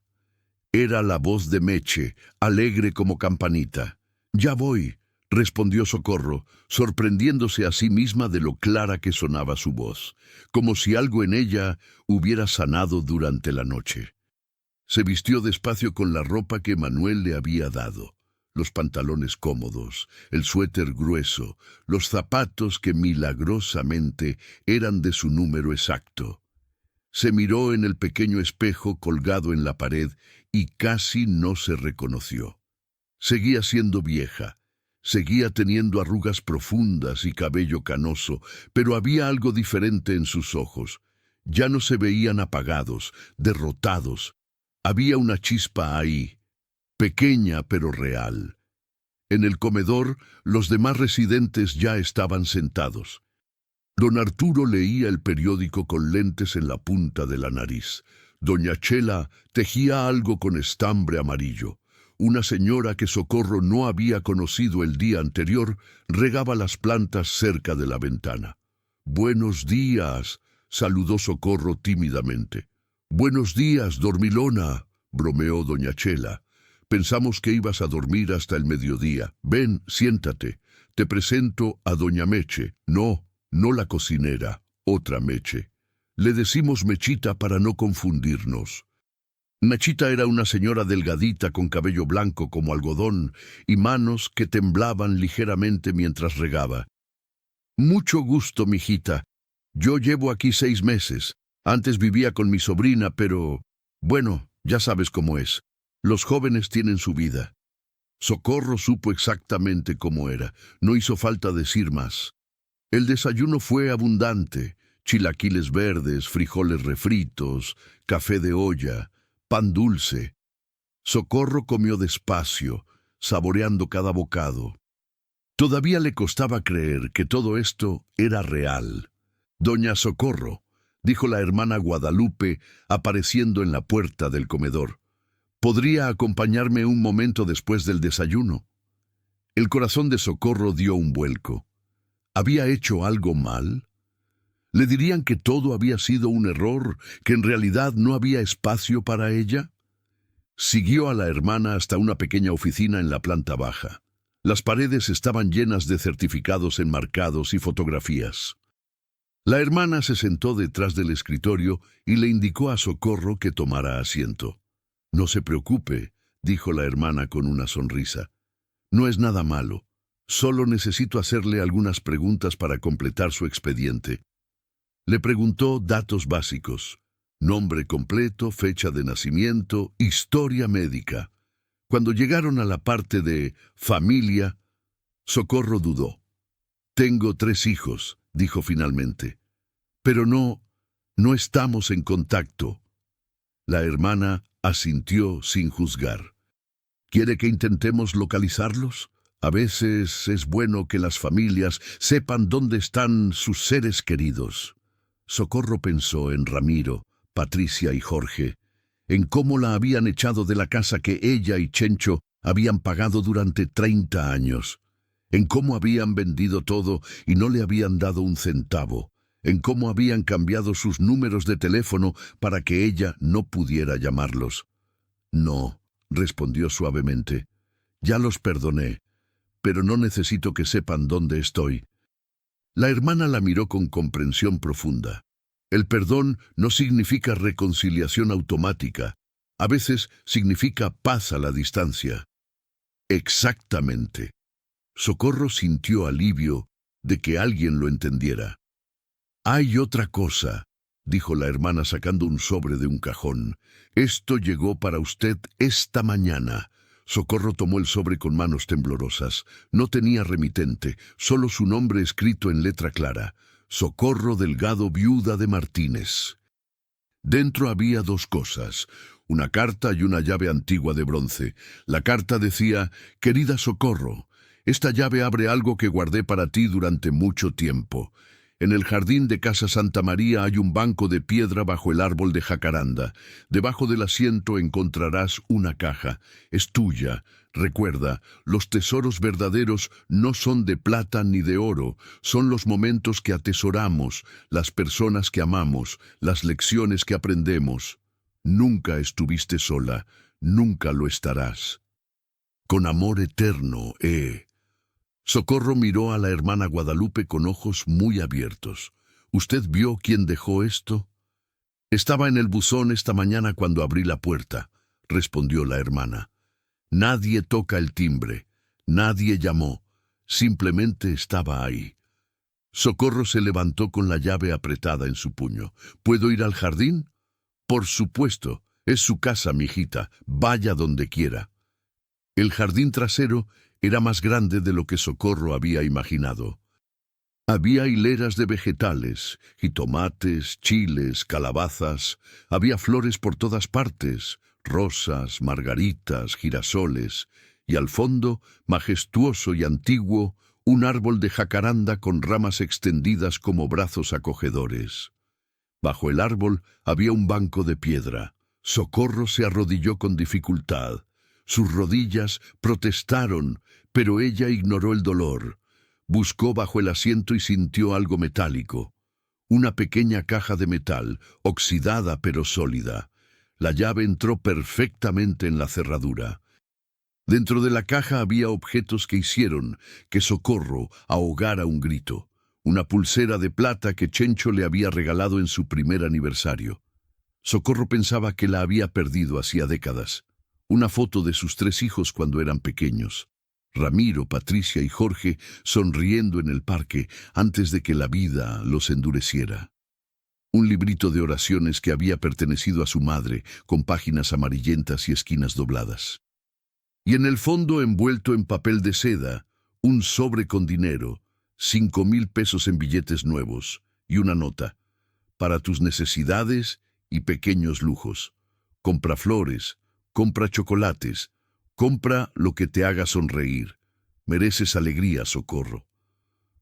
Era la voz de Meche, alegre como campanita. «Ya voy», respondió Socorro, sorprendiéndose a sí misma de lo clara que sonaba su voz, como si algo en ella hubiera sanado durante la noche. Se vistió despacio con la ropa que Manuel le había dado, los pantalones cómodos, el suéter grueso, los zapatos que milagrosamente eran de su número exacto. Se miró en el pequeño espejo colgado en la pared y casi no se reconoció. Seguía siendo vieja. Seguía teniendo arrugas profundas y cabello canoso, pero había algo diferente en sus ojos. Ya no se veían apagados, derrotados. Había una chispa ahí, pequeña pero real. En el comedor, los demás residentes ya estaban sentados. Don Arturo leía el periódico con lentes en la punta de la nariz. Doña Chela tejía algo con estambre amarillo. Una señora que Socorro no había conocido el día anterior regaba las plantas cerca de la ventana. «Buenos días», saludó Socorro tímidamente. «Buenos días, dormilona», bromeó doña Chela. «Pensamos que ibas a dormir hasta el mediodía. Ven, siéntate. Te presento a doña Meche. No la cocinera, otra Meche. Le decimos Mechita para no confundirnos». Mechita era una señora delgadita con cabello blanco como algodón y manos que temblaban ligeramente mientras regaba. «Mucho gusto, mijita. Yo llevo aquí 6 meses. Antes vivía con mi sobrina, pero... bueno, ya sabes cómo es. Los jóvenes tienen su vida». Socorro supo exactamente cómo era. No hizo falta decir más. El desayuno fue abundante. Chilaquiles verdes, frijoles refritos, café de olla, pan dulce. Socorro comió despacio, saboreando cada bocado. Todavía le costaba creer que todo esto era real. «Doña Socorro», dijo la hermana Guadalupe, apareciendo en la puerta del comedor, «¿podría acompañarme un momento después del desayuno?» El corazón de Socorro dio un vuelco. ¿Había hecho algo mal? ¿Le dirían que todo había sido un error, que en realidad no había espacio para ella? Siguió a la hermana hasta una pequeña oficina en la planta baja. Las paredes estaban llenas de certificados enmarcados y fotografías. La hermana se sentó detrás del escritorio y le indicó a Socorro que tomara asiento. «No se preocupe», dijo la hermana con una sonrisa. «No es nada malo. Solo necesito hacerle algunas preguntas para completar su expediente». Le preguntó datos básicos: Nombre completo, fecha de nacimiento, historia médica. Cuando llegaron a la parte de familia, Socorro dudó. «Tengo 3 hijos», dijo finalmente. «Pero no estamos en contacto». La hermana asintió sin juzgar. «¿Quiere que intentemos localizarlos? A veces es bueno que las familias sepan dónde están sus seres queridos». Socorro pensó en Ramiro, Patricia y Jorge, en cómo la habían echado de la casa que ella y Chencho habían pagado durante 30 años, en cómo habían vendido todo y no le habían dado un centavo, en cómo habían cambiado sus números de teléfono para que ella no pudiera llamarlos. «No», respondió suavemente, «ya los perdoné, pero no necesito que sepan dónde estoy». La hermana la miró con comprensión profunda. El perdón no significa reconciliación automática. A veces significa paz a la distancia. Exactamente. Socorro sintió alivio de que alguien lo entendiera. «Hay otra cosa», dijo la hermana sacando un sobre de un cajón. «Esto llegó para usted esta mañana». Socorro tomó el sobre con manos temblorosas. No tenía remitente, solo su nombre escrito en letra clara. Socorro Delgado, viuda de Martínez. Dentro había 2 cosas, una carta y una llave antigua de bronce. La carta decía: «Querida Socorro, esta llave abre algo que guardé para ti durante mucho tiempo. En el jardín de Casa Santa María hay un banco de piedra bajo el árbol de jacaranda. Debajo del asiento encontrarás una caja. Es tuya. Recuerda, los tesoros verdaderos no son de plata ni de oro. Son los momentos que atesoramos, las personas que amamos, las lecciones que aprendemos. Nunca estuviste sola. Nunca lo estarás. Con amor eterno, Socorro miró a la hermana Guadalupe con ojos muy abiertos. «¿Usted vio quién dejó esto?» «Estaba en el buzón esta mañana cuando abrí la puerta», respondió la hermana. «Nadie toca el timbre, nadie llamó, simplemente estaba ahí». Socorro se levantó con la llave apretada en su puño. «¿Puedo ir al jardín?» «Por supuesto, es su casa, mijita, vaya donde quiera». El jardín trasero era más grande de lo que Socorro había imaginado. Había hileras de vegetales, jitomates, chiles, calabazas. Había flores por todas partes, rosas, margaritas, girasoles. Y al fondo, majestuoso y antiguo, un árbol de jacaranda con ramas extendidas como brazos acogedores. Bajo el árbol había un banco de piedra. Socorro se arrodilló con dificultad. Sus rodillas protestaron, pero ella ignoró el dolor. Buscó bajo el asiento y sintió algo metálico. Una pequeña caja de metal, oxidada pero sólida. La llave entró perfectamente en la cerradura. Dentro de la caja había objetos que hicieron que Socorro ahogara un grito. Una pulsera de plata que Chencho le había regalado en su primer aniversario. Socorro pensaba que la había perdido hacía décadas. Una foto de sus 3 hijos cuando eran pequeños. Ramiro, Patricia y Jorge sonriendo en el parque antes de que la vida los endureciera. Un librito de oraciones que había pertenecido a su madre, con páginas amarillentas y esquinas dobladas. Y en el fondo, envuelto en papel de seda, un sobre con dinero, 5,000 pesos en billetes nuevos, y una nota: «Para tus necesidades y pequeños lujos. Compra flores, compra chocolates, compra lo que te haga sonreír. Mereces alegría, Socorro».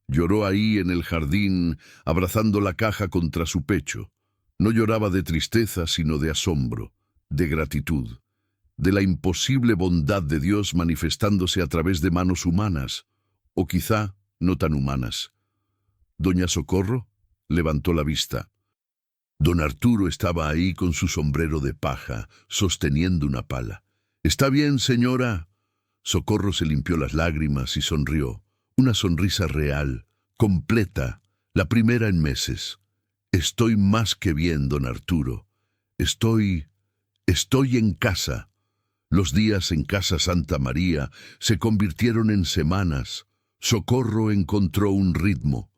Lloró ahí en el jardín, abrazando la caja contra su pecho. No lloraba de tristeza, sino de asombro, de gratitud, de la imposible bondad de Dios manifestándose a través de manos humanas, o quizá no tan humanas. Doña Socorro levantó la vista. Don Arturo estaba ahí con su sombrero de paja, sosteniendo una pala. «¿Está bien, señora?» Socorro se limpió las lágrimas y sonrió. Una sonrisa real, completa, la primera en meses. «Estoy más que bien, don Arturo. Estoy en casa». Los días en Casa Santa María se convirtieron en semanas. Socorro encontró un ritmo.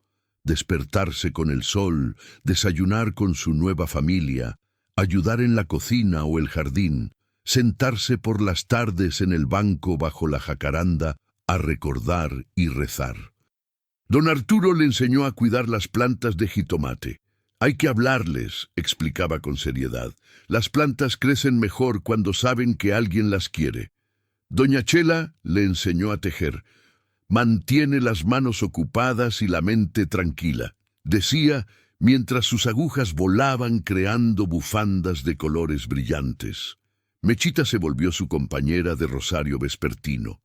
Despertarse con el sol, desayunar con su nueva familia, ayudar en la cocina o el jardín, sentarse por las tardes en el banco bajo la jacaranda a recordar y rezar. Don Arturo le enseñó a cuidar las plantas de jitomate. Hay que hablarles, explicaba con seriedad. Las plantas crecen mejor cuando saben que alguien las quiere. Doña Chela le enseñó a tejer. Mantiene las manos ocupadas y la mente tranquila, decía, mientras sus agujas volaban creando bufandas de colores brillantes. Mechita se volvió su compañera de rosario vespertino.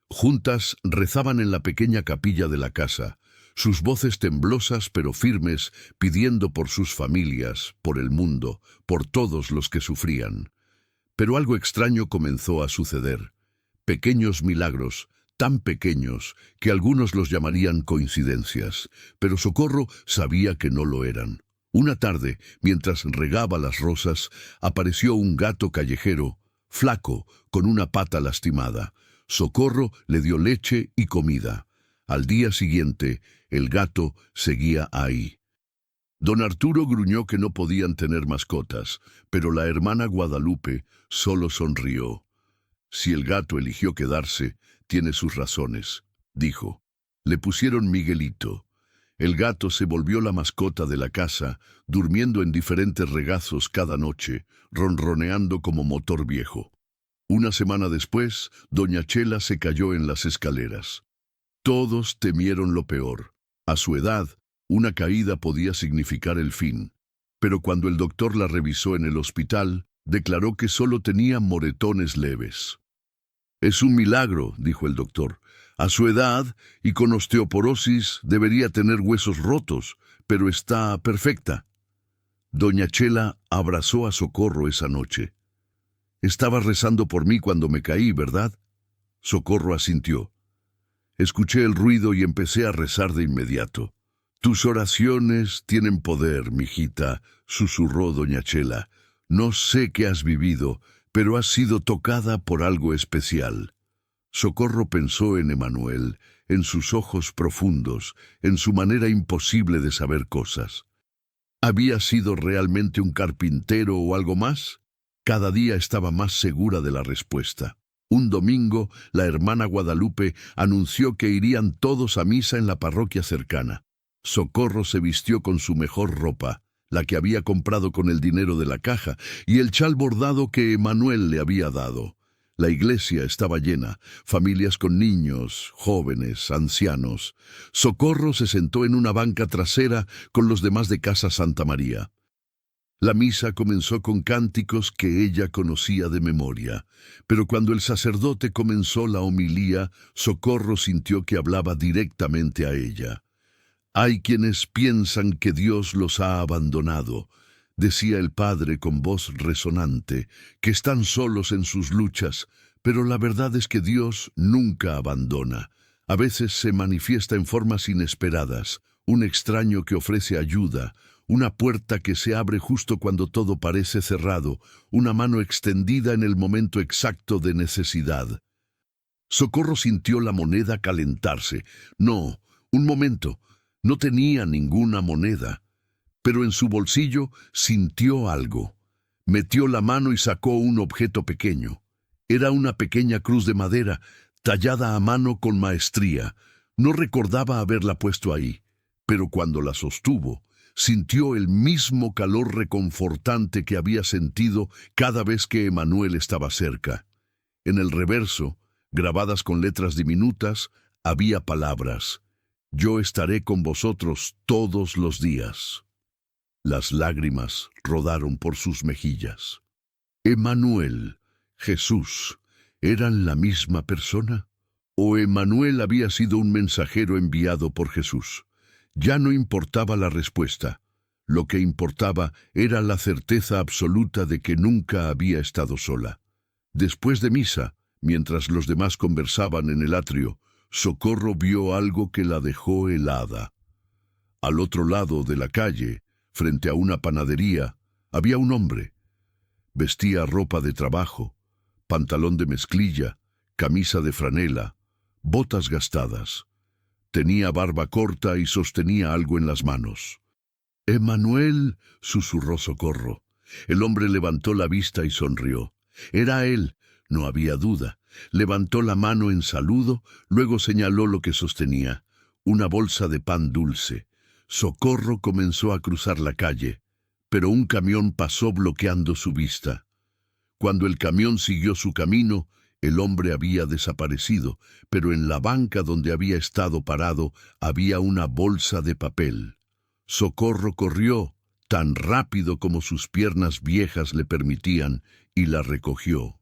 Juntas rezaban en la pequeña capilla de la casa, sus voces temblosas pero firmes, pidiendo por sus familias, por el mundo, por todos los que sufrían. Pero algo extraño comenzó a suceder. Pequeños milagros, tan pequeños que algunos los llamarían coincidencias, pero Socorro sabía que no lo eran. Una tarde, mientras regaba las rosas, apareció un gato callejero, flaco, con una pata lastimada. Socorro le dio leche y comida. Al día siguiente, el gato seguía ahí. Don Arturo gruñó que no podían tener mascotas, pero la hermana Guadalupe solo sonrió. Si el gato eligió quedarse, tiene sus razones, dijo. Le pusieron Miguelito. El gato se volvió la mascota de la casa, durmiendo en diferentes regazos cada noche, ronroneando como motor viejo. Una semana después, doña Chela se cayó en las escaleras. Todos temieron lo peor. A su edad, una caída podía significar el fin. Pero cuando el doctor la revisó en el hospital, declaró que solo tenía moretones leves. «Es un milagro», dijo el doctor. «A su edad y con osteoporosis debería tener huesos rotos, pero está perfecta». Doña Chela abrazó a Socorro esa noche. «Estabas rezando por mí cuando me caí, ¿verdad?». Socorro asintió. «Escuché el ruido y empecé a rezar de inmediato». «Tus oraciones tienen poder, mijita», susurró doña Chela. «No sé qué has vivido, pero has sido tocada por algo especial». Socorro pensó en Emanuel, en sus ojos profundos, en su manera imposible de saber cosas. ¿Había sido realmente un carpintero o algo más? Cada día estaba más segura de la respuesta. Un domingo, la hermana Guadalupe anunció que irían todos a misa en la parroquia cercana. Socorro se vistió con su mejor ropa, la que había comprado con el dinero de la caja, y el chal bordado que Emanuel le había dado. La iglesia estaba llena, familias con niños, jóvenes, ancianos. Socorro se sentó en una banca trasera con los demás de Casa Santa María. La misa comenzó con cánticos que ella conocía de memoria, pero cuando el sacerdote comenzó la homilía, Socorro sintió que hablaba directamente a ella. «Hay quienes piensan que Dios los ha abandonado», decía el padre con voz resonante, «que están solos en sus luchas, pero la verdad es que Dios nunca abandona. A veces se manifiesta en formas inesperadas, un extraño que ofrece ayuda, una puerta que se abre justo cuando todo parece cerrado, una mano extendida en el momento exacto de necesidad». Socorro sintió la moneda calentarse. No, un momento, no tenía ninguna moneda. Pero en su bolsillo sintió algo. Metió la mano y sacó un objeto pequeño. Era una pequeña cruz de madera, tallada a mano con maestría. No recordaba haberla puesto ahí, pero cuando la sostuvo, sintió el mismo calor reconfortante que había sentido cada vez que Emanuel estaba cerca. En el reverso, grabadas con letras diminutas, había palabras: «Yo estaré con vosotros todos los días». Las lágrimas rodaron por sus mejillas. ¿Emanuel, Jesús, eran la misma persona? ¿O Emanuel había sido un mensajero enviado por Jesús? Ya no importaba la respuesta. Lo que importaba era la certeza absoluta de que nunca había estado sola. Después de misa, mientras los demás conversaban en el atrio, Socorro vio algo que la dejó helada. Al otro lado de la calle, frente a una panadería, había un hombre. Vestía ropa de trabajo, pantalón de mezclilla, camisa de franela, botas gastadas. Tenía barba corta y sostenía algo en las manos. «Emanuel», susurró Socorro. El hombre levantó la vista y sonrió. Era él, no había duda. Levantó la mano en saludo, luego señaló lo que sostenía, una bolsa de pan dulce. Socorro comenzó a cruzar la calle, pero un camión pasó bloqueando su vista. Cuando el camión siguió su camino, el hombre había desaparecido, pero en la banca donde había estado parado había una bolsa de papel. Socorro corrió, tan rápido como sus piernas viejas le permitían, y la recogió.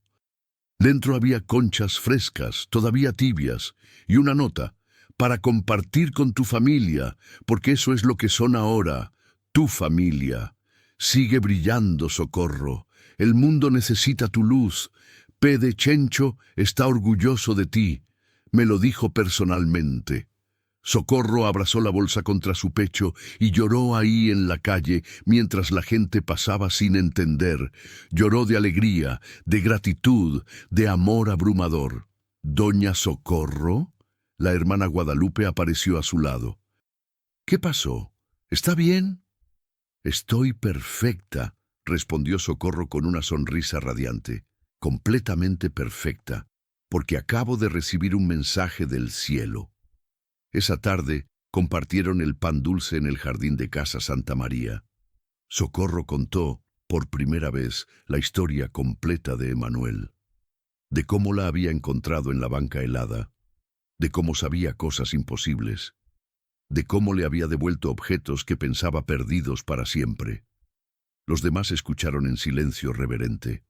Dentro había conchas frescas, todavía tibias, y una nota, para compartir con tu familia, porque eso es lo que son ahora, tu familia. Sigue brillando, Socorro. El mundo necesita tu luz. P. de Chencho está orgulloso de ti. Me lo dijo personalmente. Socorro abrazó la bolsa contra su pecho y lloró ahí en la calle mientras la gente pasaba sin entender. Lloró de alegría, de gratitud, de amor abrumador. ¿Doña Socorro? La hermana Guadalupe apareció a su lado. ¿Qué pasó? ¿Está bien? Estoy perfecta, respondió Socorro con una sonrisa radiante. Completamente perfecta, porque acabo de recibir un mensaje del cielo. Esa tarde compartieron el pan dulce en el jardín de Casa Santa María. Socorro contó, por primera vez, la historia completa de Emanuel, de cómo la había encontrado en la banca helada, de cómo sabía cosas imposibles, de cómo le había devuelto objetos que pensaba perdidos para siempre. Los demás escucharon en silencio reverente.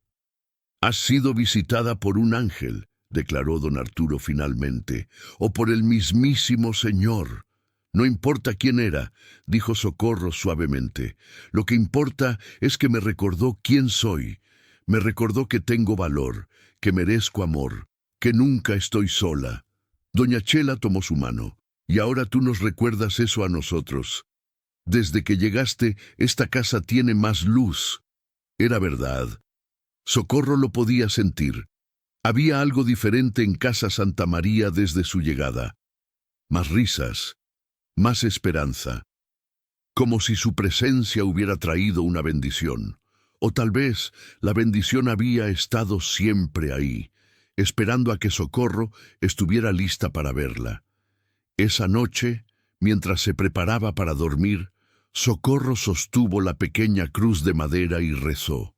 «Has sido visitada por un ángel», declaró don Arturo finalmente, «o por el mismísimo Señor». «No importa quién era», dijo Socorro suavemente. «Lo que importa es que me recordó quién soy. Me recordó que tengo valor, que merezco amor, que nunca estoy sola». Doña Chela tomó su mano. «Y ahora tú nos recuerdas eso a nosotros. Desde que llegaste, esta casa tiene más luz». Era verdad. Socorro lo podía sentir. Había algo diferente en Casa Santa María desde su llegada. Más risas, más esperanza. Como si su presencia hubiera traído una bendición. O tal vez la bendición había estado siempre ahí, esperando a que Socorro estuviera lista para verla. Esa noche, mientras se preparaba para dormir, Socorro sostuvo la pequeña cruz de madera y rezó.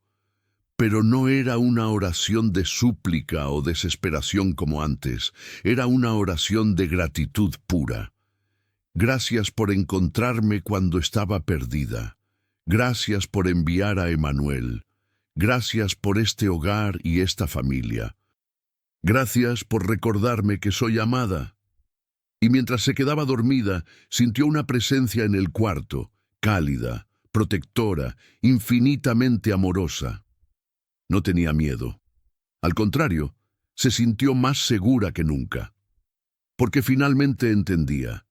Pero no era una oración de súplica o desesperación como antes, era una oración de gratitud pura. Gracias por encontrarme cuando estaba perdida. Gracias por enviar a Emanuel. Gracias por este hogar y esta familia. Gracias por recordarme que soy amada. Y mientras se quedaba dormida, sintió una presencia en el cuarto, cálida, protectora, infinitamente amorosa. No tenía miedo. Al contrario, se sintió más segura que nunca. Porque finalmente entendía.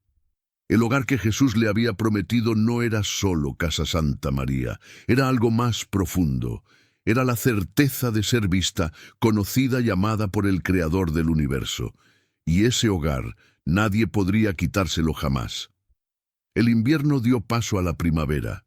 El hogar que Jesús le había prometido no era solo Casa Santa María, era algo más profundo. Era la certeza de ser vista, conocida y amada por el Creador del universo. Y ese hogar nadie podría quitárselo jamás. El invierno dio paso a la primavera.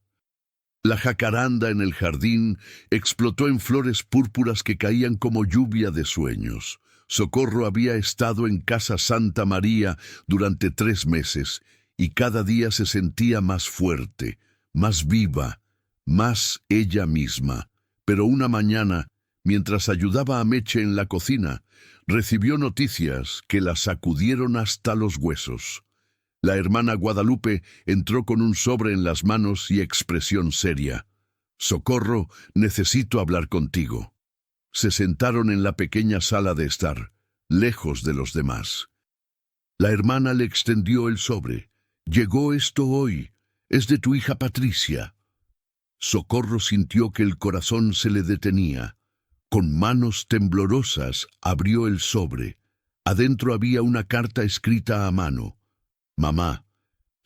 La jacaranda en el jardín explotó en flores púrpuras que caían como lluvia de sueños. Socorro había estado en Casa Santa María durante 3 meses y cada día se sentía más fuerte, más viva, más ella misma. Pero una mañana, mientras ayudaba a Meche en la cocina, recibió noticias que la sacudieron hasta los huesos. La hermana Guadalupe entró con un sobre en las manos y expresión seria. «Socorro, necesito hablar contigo». Se sentaron en la pequeña sala de estar, lejos de los demás. La hermana le extendió el sobre. «Llegó esto hoy. Es de tu hija Patricia». Socorro sintió que el corazón se le detenía. Con manos temblorosas abrió el sobre. Adentro había una carta escrita a mano. «Mamá,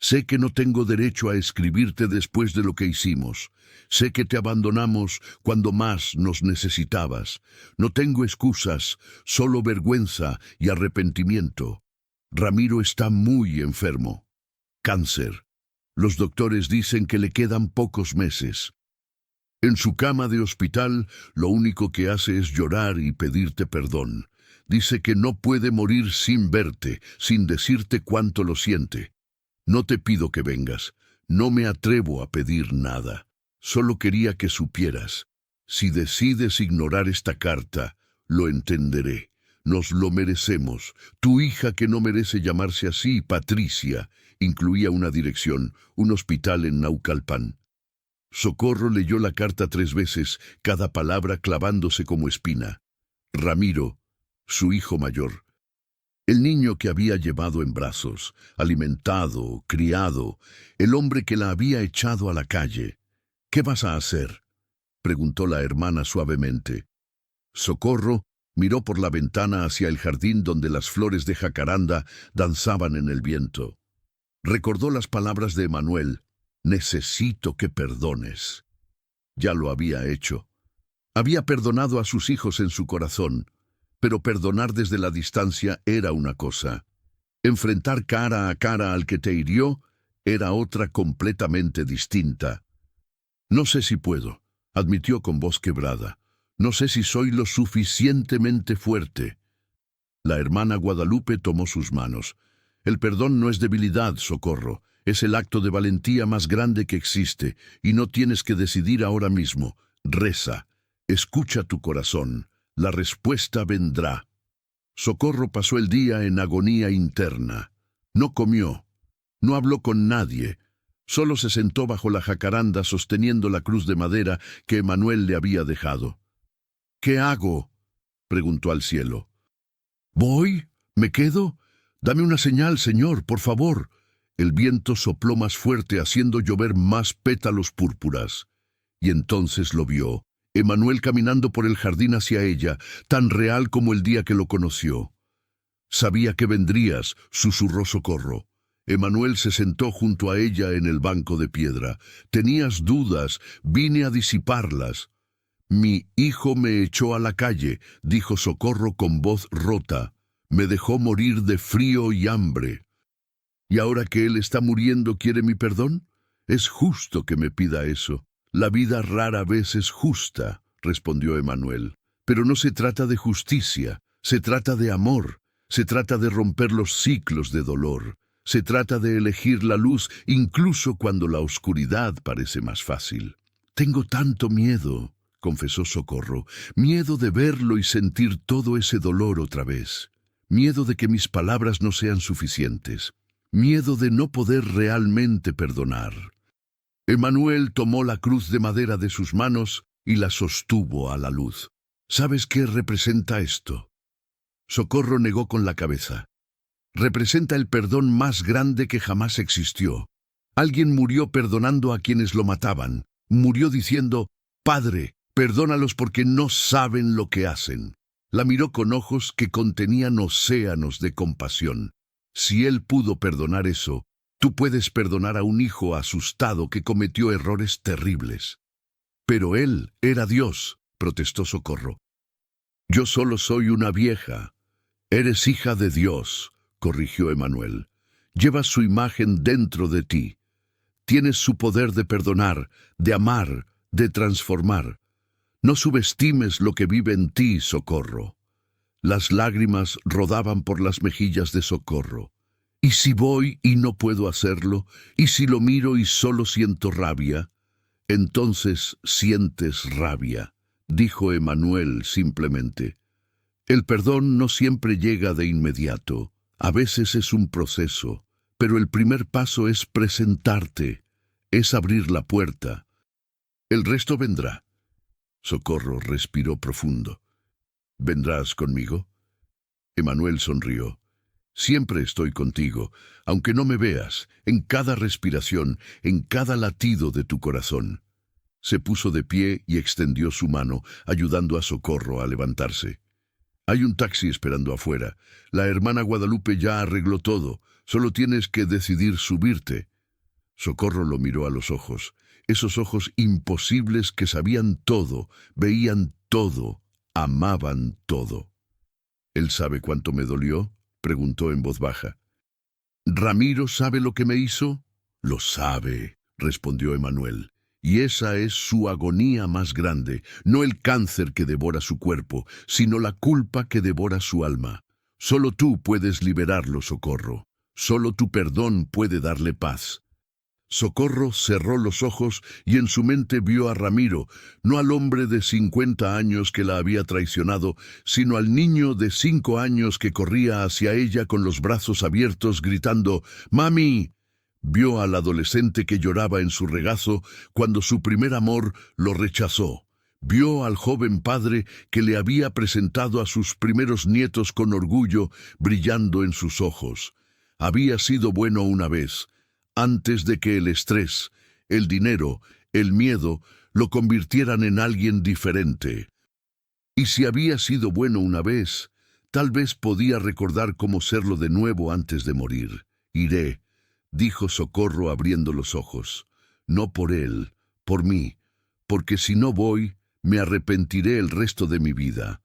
sé que no tengo derecho a escribirte después de lo que hicimos. Sé que te abandonamos cuando más nos necesitabas. No tengo excusas, solo vergüenza y arrepentimiento. Ramiro está muy enfermo. Cáncer. Los doctores dicen que le quedan pocos meses. En su cama de hospital, lo único que hace es llorar y pedirte perdón. Dice que no puede morir sin verte, sin decirte cuánto lo siente. No te pido que vengas. No me atrevo a pedir nada. Solo quería que supieras. Si decides ignorar esta carta, lo entenderé. Nos lo merecemos. Tu hija, que no merece llamarse así, Patricia, incluía una dirección, un hospital en Naucalpan. Socorro leyó la carta 3 veces, cada palabra clavándose como espina. Ramiro, su hijo mayor. El niño que había llevado en brazos, alimentado, criado, el hombre que la había echado a la calle. ¿Qué vas a hacer?, preguntó la hermana suavemente. Socorro miró por la ventana hacia el jardín donde las flores de jacaranda danzaban en el viento. Recordó las palabras de Emanuel: necesito que perdones. Ya lo había hecho. Había perdonado a sus hijos en su corazón, pero perdonar desde la distancia era una cosa. Enfrentar cara a cara al que te hirió era otra completamente distinta. No sé si puedo, admitió con voz quebrada. No sé si soy lo suficientemente fuerte. La hermana Guadalupe tomó sus manos. El perdón no es debilidad, Socorro. Es el acto de valentía más grande que existe, y no tienes que decidir ahora mismo. Reza. Escucha tu corazón. La respuesta vendrá. Socorro pasó el día en agonía interna. No comió. No habló con nadie. Solo se sentó bajo la jacaranda sosteniendo la cruz de madera que Emanuel le había dejado. ¿Qué hago?, preguntó al cielo. ¿Voy? ¿Me quedo? Dame una señal, Señor, por favor. El viento sopló más fuerte, haciendo llover más pétalos púrpuras. Y entonces lo vio, Emanuel caminando por el jardín hacia ella, tan real como el día que lo conoció. Sabía que vendrías, susurró Socorro. Emanuel se sentó junto a ella en el banco de piedra. Tenías dudas, vine a disiparlas. Mi hijo me echó a la calle, dijo Socorro con voz rota. Me dejó morir de frío y hambre. ¿Y ahora que él está muriendo quiere mi perdón? Es justo que me pida eso. La vida rara vez es justa, respondió Emanuel. Pero no se trata de justicia, se trata de amor, se trata de romper los ciclos de dolor, se trata de elegir la luz incluso cuando la oscuridad parece más fácil. Tengo tanto miedo, confesó Socorro, miedo de verlo y sentir todo ese dolor otra vez, miedo de que mis palabras no sean suficientes, miedo de no poder realmente perdonar. Emanuel tomó la cruz de madera de sus manos y la sostuvo a la luz. ¿Sabes qué representa esto? Socorro negó con la cabeza. Representa el perdón más grande que jamás existió. Alguien murió perdonando a quienes lo mataban. Murió diciendo: Padre, perdónalos porque no saben lo que hacen. La miró con ojos que contenían océanos de compasión. Si él pudo perdonar eso, tú puedes perdonar a un hijo asustado que cometió errores terribles. Pero él era Dios, protestó Socorro. Yo solo soy una vieja. Eres hija de Dios, corrigió Emanuel. Llevas su imagen dentro de ti. Tienes su poder de perdonar, de amar, de transformar. No subestimes lo que vive en ti, Socorro. Las lágrimas rodaban por las mejillas de Socorro. ¿Y si voy y no puedo hacerlo? ¿Y si lo miro y solo siento rabia? Entonces sientes rabia, dijo Emanuel simplemente. El perdón no siempre llega de inmediato. A veces es un proceso, pero el primer paso es presentarte, es abrir la puerta. El resto vendrá. Socorro respiró profundo. ¿Vendrás conmigo? Emanuel sonrió. Siempre estoy contigo, aunque no me veas, en cada respiración, en cada latido de tu corazón. Se puso de pie y extendió su mano, ayudando a Socorro a levantarse. Hay un taxi esperando afuera. La hermana Guadalupe ya arregló todo. Solo tienes que decidir subirte. Socorro lo miró a los ojos. Esos ojos imposibles que sabían todo, veían todo, amaban todo. ¿Él sabe cuánto me dolió?, preguntó en voz baja. ¿Ramiro sabe lo que me hizo? Lo sabe, respondió Emanuel. Y esa es su agonía más grande, no el cáncer que devora su cuerpo, sino la culpa que devora su alma. Solo tú puedes liberarlo, Socorro. Solo tu perdón puede darle paz. Socorro cerró los ojos y en su mente vio a Ramiro, no al hombre de 50 años que la había traicionado, sino al niño de 5 años que corría hacia ella con los brazos abiertos gritando «¡Mami!». Vio al adolescente que lloraba en su regazo cuando su primer amor lo rechazó. Vio al joven padre que le había presentado a sus primeros nietos con orgullo brillando en sus ojos. Había sido bueno una vez, antes de que el estrés, el dinero, el miedo lo convirtieran en alguien diferente. Y si había sido bueno una vez, tal vez podía recordar cómo serlo de nuevo antes de morir. Iré, dijo Socorro abriendo los ojos. No por él, por mí, porque si no voy, me arrepentiré el resto de mi vida.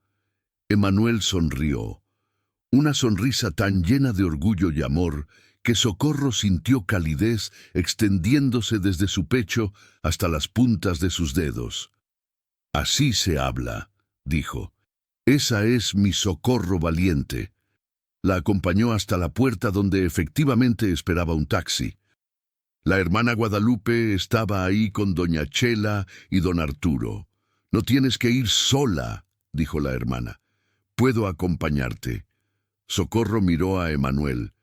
Emanuel sonrió. Una sonrisa tan llena de orgullo y amor que Socorro sintió calidez extendiéndose desde su pecho hasta las puntas de sus dedos. Así se habla, dijo. Esa es mi Socorro valiente. La acompañó hasta la puerta donde efectivamente esperaba un taxi. La hermana Guadalupe estaba ahí con doña Chela y don Arturo. No tienes que ir sola, dijo la hermana. Puedo acompañarte. Socorro miró a Emanuel,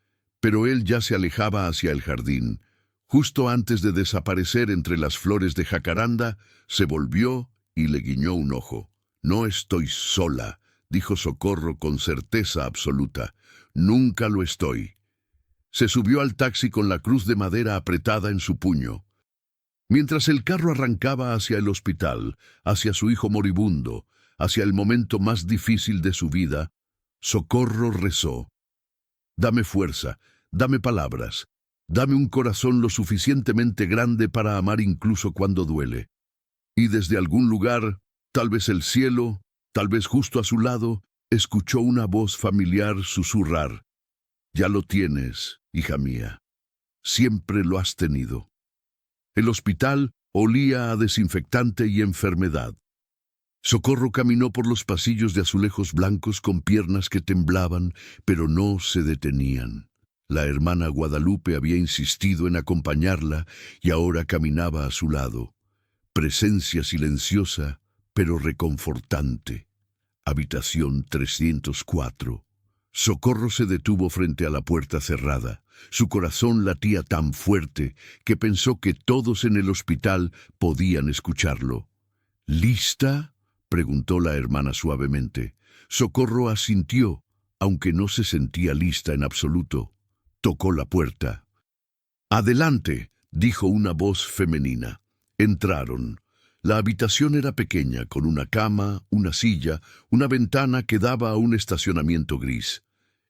pero él ya se alejaba hacia el jardín. Justo antes de desaparecer entre las flores de jacaranda, se volvió y le guiñó un ojo. No estoy sola, dijo Socorro con certeza absoluta. Nunca lo estoy. Se subió al taxi con la cruz de madera apretada en su puño. Mientras el carro arrancaba hacia el hospital, hacia su hijo moribundo, hacia el momento más difícil de su vida, Socorro rezó. Dame fuerza, dame palabras, dame un corazón lo suficientemente grande para amar incluso cuando duele. Y desde algún lugar, tal vez el cielo, tal vez justo a su lado, escuchó una voz familiar susurrar. Ya lo tienes, hija mía. Siempre lo has tenido. El hospital olía a desinfectante y enfermedad. Socorro caminó por los pasillos de azulejos blancos con piernas que temblaban, pero no se detenían. La hermana Guadalupe había insistido en acompañarla y ahora caminaba a su lado. Presencia silenciosa, pero reconfortante. Habitación 304. Socorro se detuvo frente a la puerta cerrada. Su corazón latía tan fuerte que pensó que todos en el hospital podían escucharlo. ¿Lista?, preguntó la hermana suavemente. Socorro asintió, aunque no se sentía lista en absoluto. Tocó la puerta. «Adelante», dijo una voz femenina. Entraron. La habitación era pequeña, con una cama, una silla, una ventana que daba a un estacionamiento gris.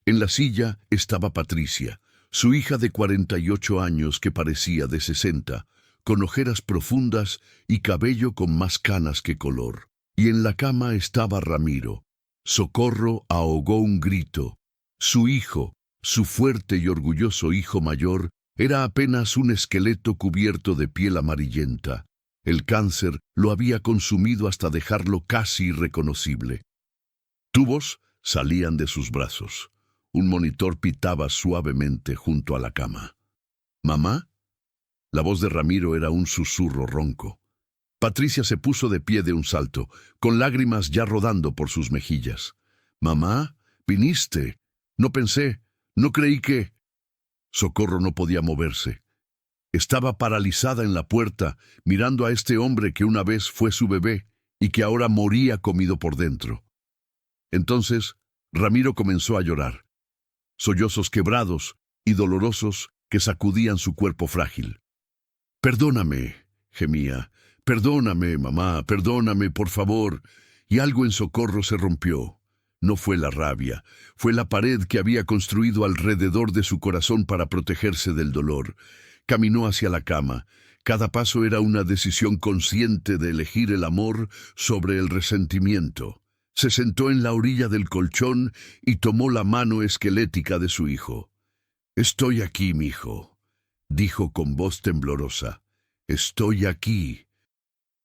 En la silla estaba Patricia, su hija de 48 años que parecía de 60, con ojeras profundas y cabello con más canas que color. Y en la cama estaba Ramiro. Socorro ahogó un grito. Su hijo, su fuerte y orgulloso hijo mayor, era apenas un esqueleto cubierto de piel amarillenta. El cáncer lo había consumido hasta dejarlo casi irreconocible. Tubos salían de sus brazos. Un monitor pitaba suavemente junto a la cama. «¿Mamá?». La voz de Ramiro era un susurro ronco. Patricia se puso de pie de un salto, con lágrimas ya rodando por sus mejillas. «Mamá, viniste. No pensé, no creí que...». Socorro no podía moverse. Estaba paralizada en la puerta, mirando a este hombre que una vez fue su bebé y que ahora moría comido por dentro. Entonces, Ramiro comenzó a llorar. Sollozos quebrados y dolorosos que sacudían su cuerpo frágil. «Perdóname», gemía. «Perdóname, mamá, perdóname, por favor». Y algo en Socorro se rompió. No fue la rabia, fue la pared que había construido alrededor de su corazón para protegerse del dolor. Caminó hacia la cama. Cada paso era una decisión consciente de elegir el amor sobre el resentimiento. Se sentó en la orilla del colchón y tomó la mano esquelética de su hijo. «Estoy aquí, mijo», dijo con voz temblorosa. «Estoy aquí.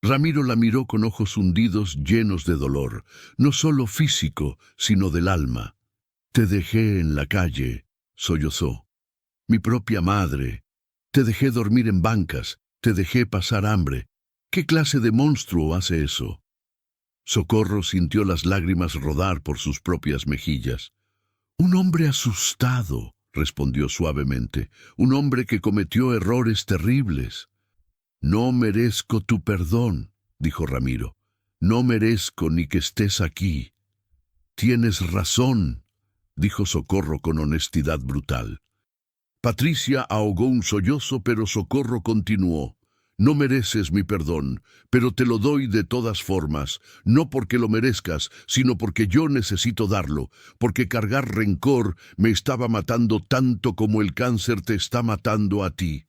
Ramiro la miró con ojos hundidos llenos de dolor, no solo físico, sino del alma. Te dejé en la calle, sollozó. Mi propia madre. Te dejé dormir en bancas, te dejé pasar hambre. ¿Qué clase de monstruo hace eso? Socorro sintió las lágrimas rodar por sus propias mejillas. Un hombre asustado, respondió suavemente, un hombre que cometió errores terribles. No merezco tu perdón, dijo Ramiro. No merezco ni que estés aquí. Tienes razón, dijo Socorro con honestidad brutal. Patricia ahogó un sollozo, pero Socorro continuó. No mereces mi perdón, pero te lo doy de todas formas, no porque lo merezcas, sino porque yo necesito darlo, porque cargar rencor me estaba matando tanto como el cáncer te está matando a ti.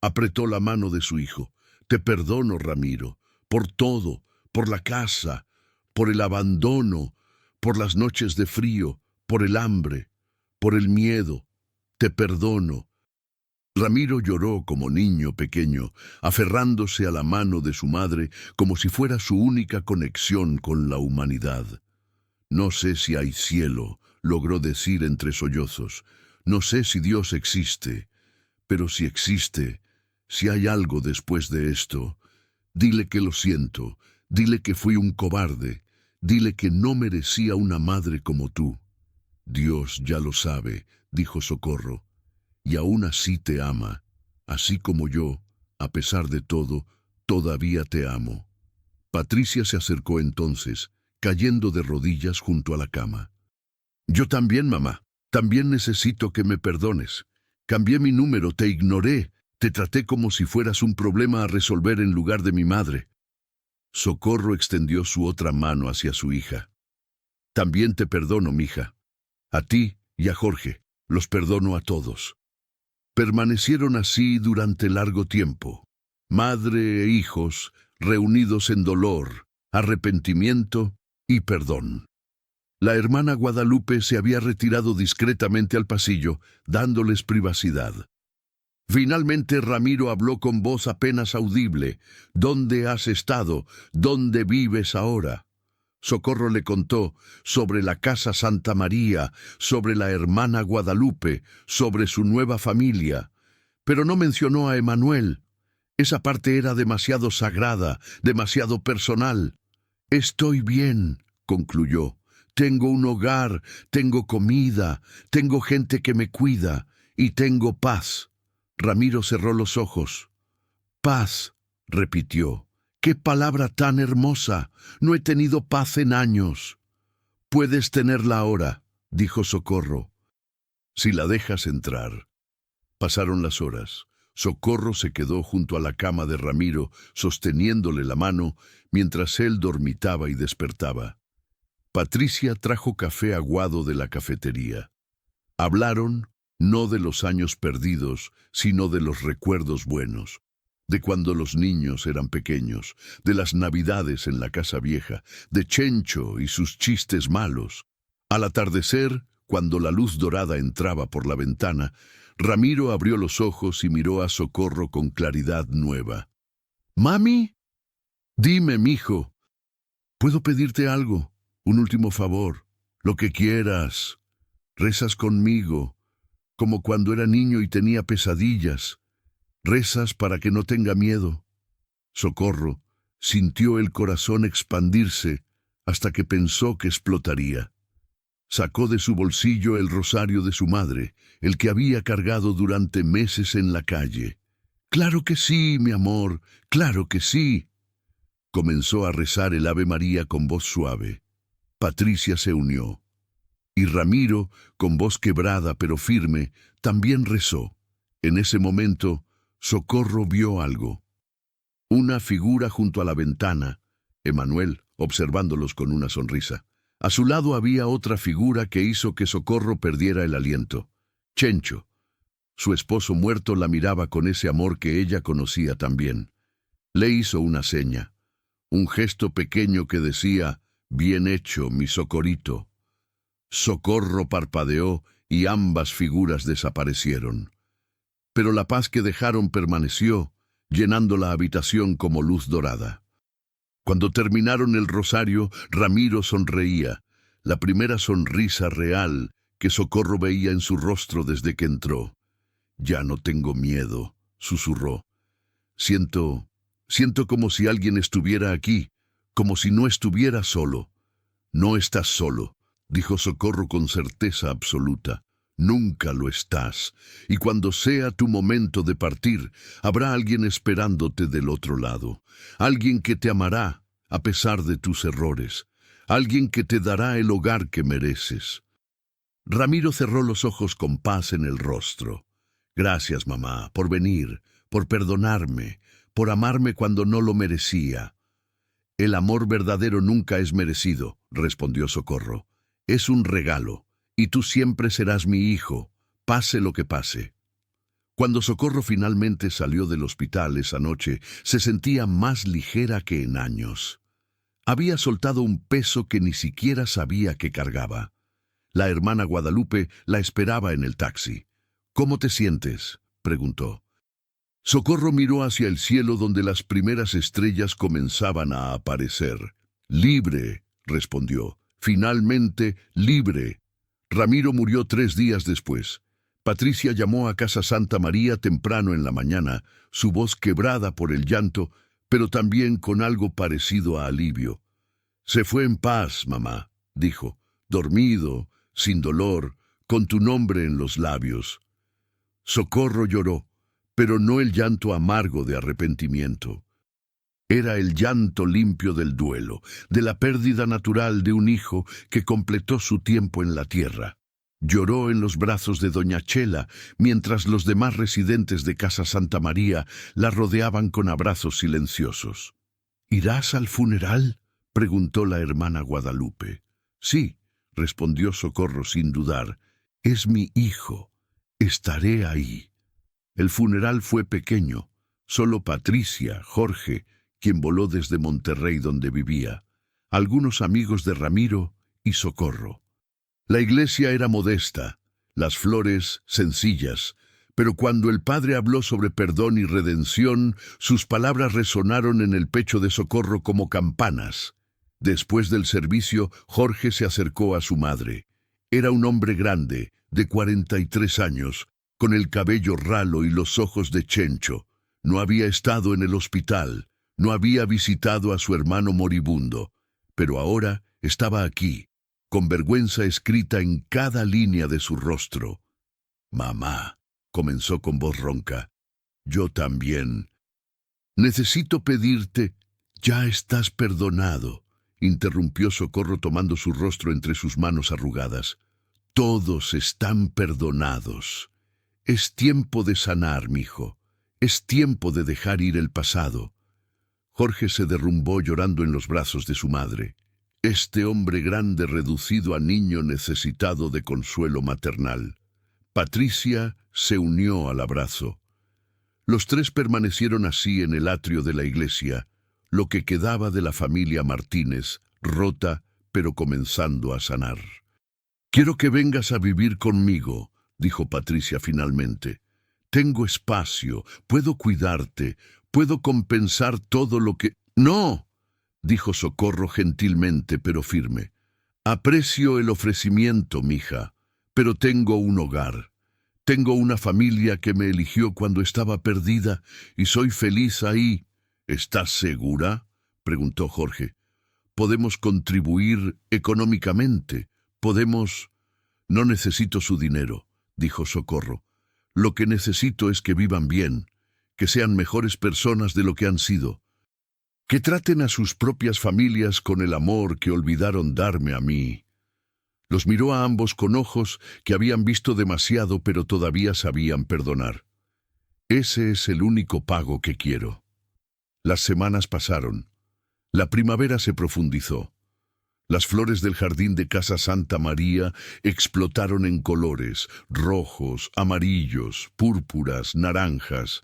Apretó la mano de su hijo. Te perdono, Ramiro, por todo, por la casa, por el abandono, por las noches de frío, por el hambre, por el miedo. Te perdono. Ramiro lloró como niño pequeño, aferrándose a la mano de su madre como si fuera su única conexión con la humanidad. No sé si hay cielo, logró decir entre sollozos. No sé si Dios existe, pero si existe, si hay algo después de esto, dile que lo siento, dile que fui un cobarde, dile que no merecía una madre como tú. Dios ya lo sabe, dijo Socorro. Y aún así te ama, así como yo, a pesar de todo, todavía te amo. Patricia se acercó entonces, cayendo de rodillas junto a la cama. Yo también, mamá, también necesito que me perdones. Cambié mi número, te ignoré, te traté como si fueras un problema a resolver en lugar de mi madre. Socorro extendió su otra mano hacia su hija. También te perdono, mija. A ti y a Jorge, los perdono a todos. Permanecieron así durante largo tiempo, madre e hijos reunidos en dolor, arrepentimiento y perdón. La hermana Guadalupe se había retirado discretamente al pasillo, dándoles privacidad. Finalmente Ramiro habló con voz apenas audible. ¿Dónde has estado? ¿Dónde vives ahora? Socorro le contó sobre la casa Santa María, sobre la hermana Guadalupe, sobre su nueva familia, pero no mencionó a Emanuel. Esa parte era demasiado sagrada, demasiado personal. Estoy bien, concluyó. Tengo un hogar, tengo comida, tengo gente que me cuida y tengo paz. Ramiro cerró los ojos. Paz, repitió. ¡Qué palabra tan hermosa! No he tenido paz en años. Puedes tenerla ahora, dijo Socorro, si la dejas entrar. Pasaron las horas. Socorro se quedó junto a la cama de Ramiro, sosteniéndole la mano, mientras él dormitaba y despertaba. Patricia trajo café aguado de la cafetería. Hablaron, no de los años perdidos, sino de los recuerdos buenos. De cuando los niños eran pequeños, de las navidades en la casa vieja, de Chencho y sus chistes malos. Al atardecer, cuando la luz dorada entraba por la ventana, Ramiro abrió los ojos y miró a Socorro con claridad nueva. «¿Mami?» «Dime, mijo. ¿Puedo pedirte algo? Un último favor. Lo que quieras. Rezas conmigo, como cuando era niño y tenía pesadillas. Rezas para que no tenga miedo». Socorro sintió el corazón expandirse hasta que pensó que explotaría. Sacó de su bolsillo el rosario de su madre, el que había cargado durante meses en la calle. «Claro que sí, mi amor, claro que sí». Comenzó a rezar el Ave María con voz suave. Patricia se unió. Y Ramiro, con voz quebrada pero firme, también rezó. En ese momento, Socorro vio algo. Una figura junto a la ventana, Emanuel, observándolos con una sonrisa. A su lado había otra figura que hizo que Socorro perdiera el aliento. Chencho. Su esposo muerto la miraba con ese amor que ella conocía también. Le hizo una seña, un gesto pequeño que decía, «Bien hecho, mi Socorrito». Socorro parpadeó y ambas figuras desaparecieron. Pero la paz que dejaron permaneció, llenando la habitación como luz dorada. Cuando terminaron el rosario, Ramiro sonreía, la primera sonrisa real que Socorro veía en su rostro desde que entró. «Ya no tengo miedo», susurró. Siento como si alguien estuviera aquí, como si no estuviera solo». «No estás solo», dijo Socorro con certeza absoluta. «Nunca lo estás, y cuando sea tu momento de partir, habrá alguien esperándote del otro lado, alguien que te amará a pesar de tus errores, alguien que te dará el hogar que mereces». Ramiro cerró los ojos con paz en el rostro. «Gracias, mamá, por venir, por perdonarme, por amarme cuando no lo merecía». «El amor verdadero nunca es merecido», respondió Socorro. «Es un regalo, y tú siempre serás mi hijo, pase lo que pase». Cuando Socorro finalmente salió del hospital esa noche, se sentía más ligera que en años. Había soltado un peso que ni siquiera sabía que cargaba. La hermana Guadalupe la esperaba en el taxi. «¿Cómo te sientes?», preguntó. Socorro miró hacia el cielo donde las primeras estrellas comenzaban a aparecer. «Libre», respondió. «Finalmente libre». Ramiro murió 3 días después. Patricia llamó a Casa Santa María temprano en la mañana, su voz quebrada por el llanto, pero también con algo parecido a alivio. «Se fue en paz, mamá», dijo, «dormido, sin dolor, con tu nombre en los labios». Socorro lloró, pero no el llanto amargo de arrepentimiento. Era el llanto limpio del duelo, de la pérdida natural de un hijo que completó su tiempo en la tierra. Lloró en los brazos de doña Chela, mientras los demás residentes de Casa Santa María la rodeaban con abrazos silenciosos. «¿Irás al funeral?», preguntó la hermana Guadalupe. «Sí», respondió Socorro sin dudar. «Es mi hijo. Estaré ahí». El funeral fue pequeño. Solo Patricia, Jorge, quien voló desde Monterrey donde vivía, algunos amigos de Ramiro y Socorro. La iglesia era modesta, las flores sencillas, pero cuando el padre habló sobre perdón y redención, sus palabras resonaron en el pecho de Socorro como campanas. Después del servicio, Jorge se acercó a su madre. Era un hombre grande, de 43 años, con el cabello ralo y los ojos de chencho. No había estado en el hospital, no había visitado a su hermano moribundo, pero ahora estaba aquí, con vergüenza escrita en cada línea de su rostro. «Mamá», comenzó con voz ronca, «yo también. Necesito pedirte». «Ya estás perdonado», interrumpió Socorro tomando su rostro entre sus manos arrugadas. «Todos están perdonados. Es tiempo de sanar, mijo. Es tiempo de dejar ir el pasado». Jorge se derrumbó llorando en los brazos de su madre. Este hombre grande reducido a niño necesitado de consuelo maternal. Patricia se unió al abrazo. Los tres permanecieron así en el atrio de la iglesia, lo que quedaba de la familia Martínez, rota pero comenzando a sanar. «Quiero que vengas a vivir conmigo», dijo Patricia finalmente. «Tengo espacio, puedo cuidarte, puedo compensar todo lo que...» «No», dijo Socorro gentilmente pero firme. «Aprecio el ofrecimiento, mija, pero tengo un hogar. Tengo una familia que me eligió cuando estaba perdida y soy feliz ahí». «¿Estás segura?», preguntó Jorge. «Podemos contribuir económicamente, podemos...» «No necesito su dinero», dijo Socorro. «Lo que necesito es que vivan bien, que sean mejores personas de lo que han sido, que traten a sus propias familias con el amor que olvidaron darme a mí». Los miró a ambos con ojos que habían visto demasiado pero todavía sabían perdonar. «Ese es el único pago que quiero». Las semanas pasaron. La primavera se profundizó. Las flores del jardín de Casa Santa María explotaron en colores, rojos, amarillos, púrpuras, naranjas.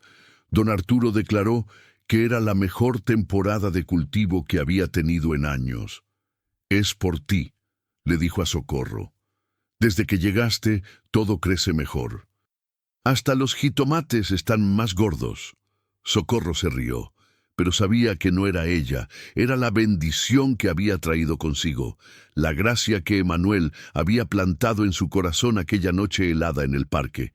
Don Arturo declaró que era la mejor temporada de cultivo que había tenido en años. «Es por ti», le dijo a Socorro. «Desde que llegaste, todo crece mejor. Hasta los jitomates están más gordos». Socorro se rió. pero sabía que no era ella, era la bendición que había traído consigo, la gracia que Emmanuel había plantado en su corazón aquella noche helada en el parque.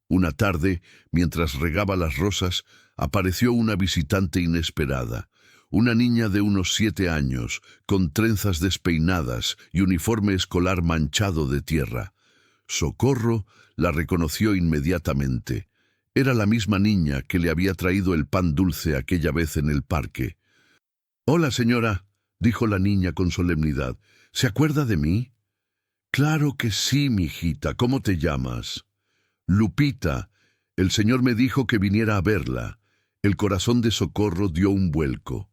Una tarde, mientras regaba las rosas, apareció una visitante inesperada, una niña de unos 7 años, con trenzas despeinadas y uniforme escolar manchado de tierra. Socorro la reconoció inmediatamente. Era la misma niña que le había traído el pan dulce aquella vez en el parque. «Hola, señora», dijo la niña con solemnidad. «¿Se acuerda de mí?» «Claro que sí, mijita. ¿Cómo te llamas?» «Lupita. El señor me dijo que viniera a verla». El corazón de Socorro dio un vuelco.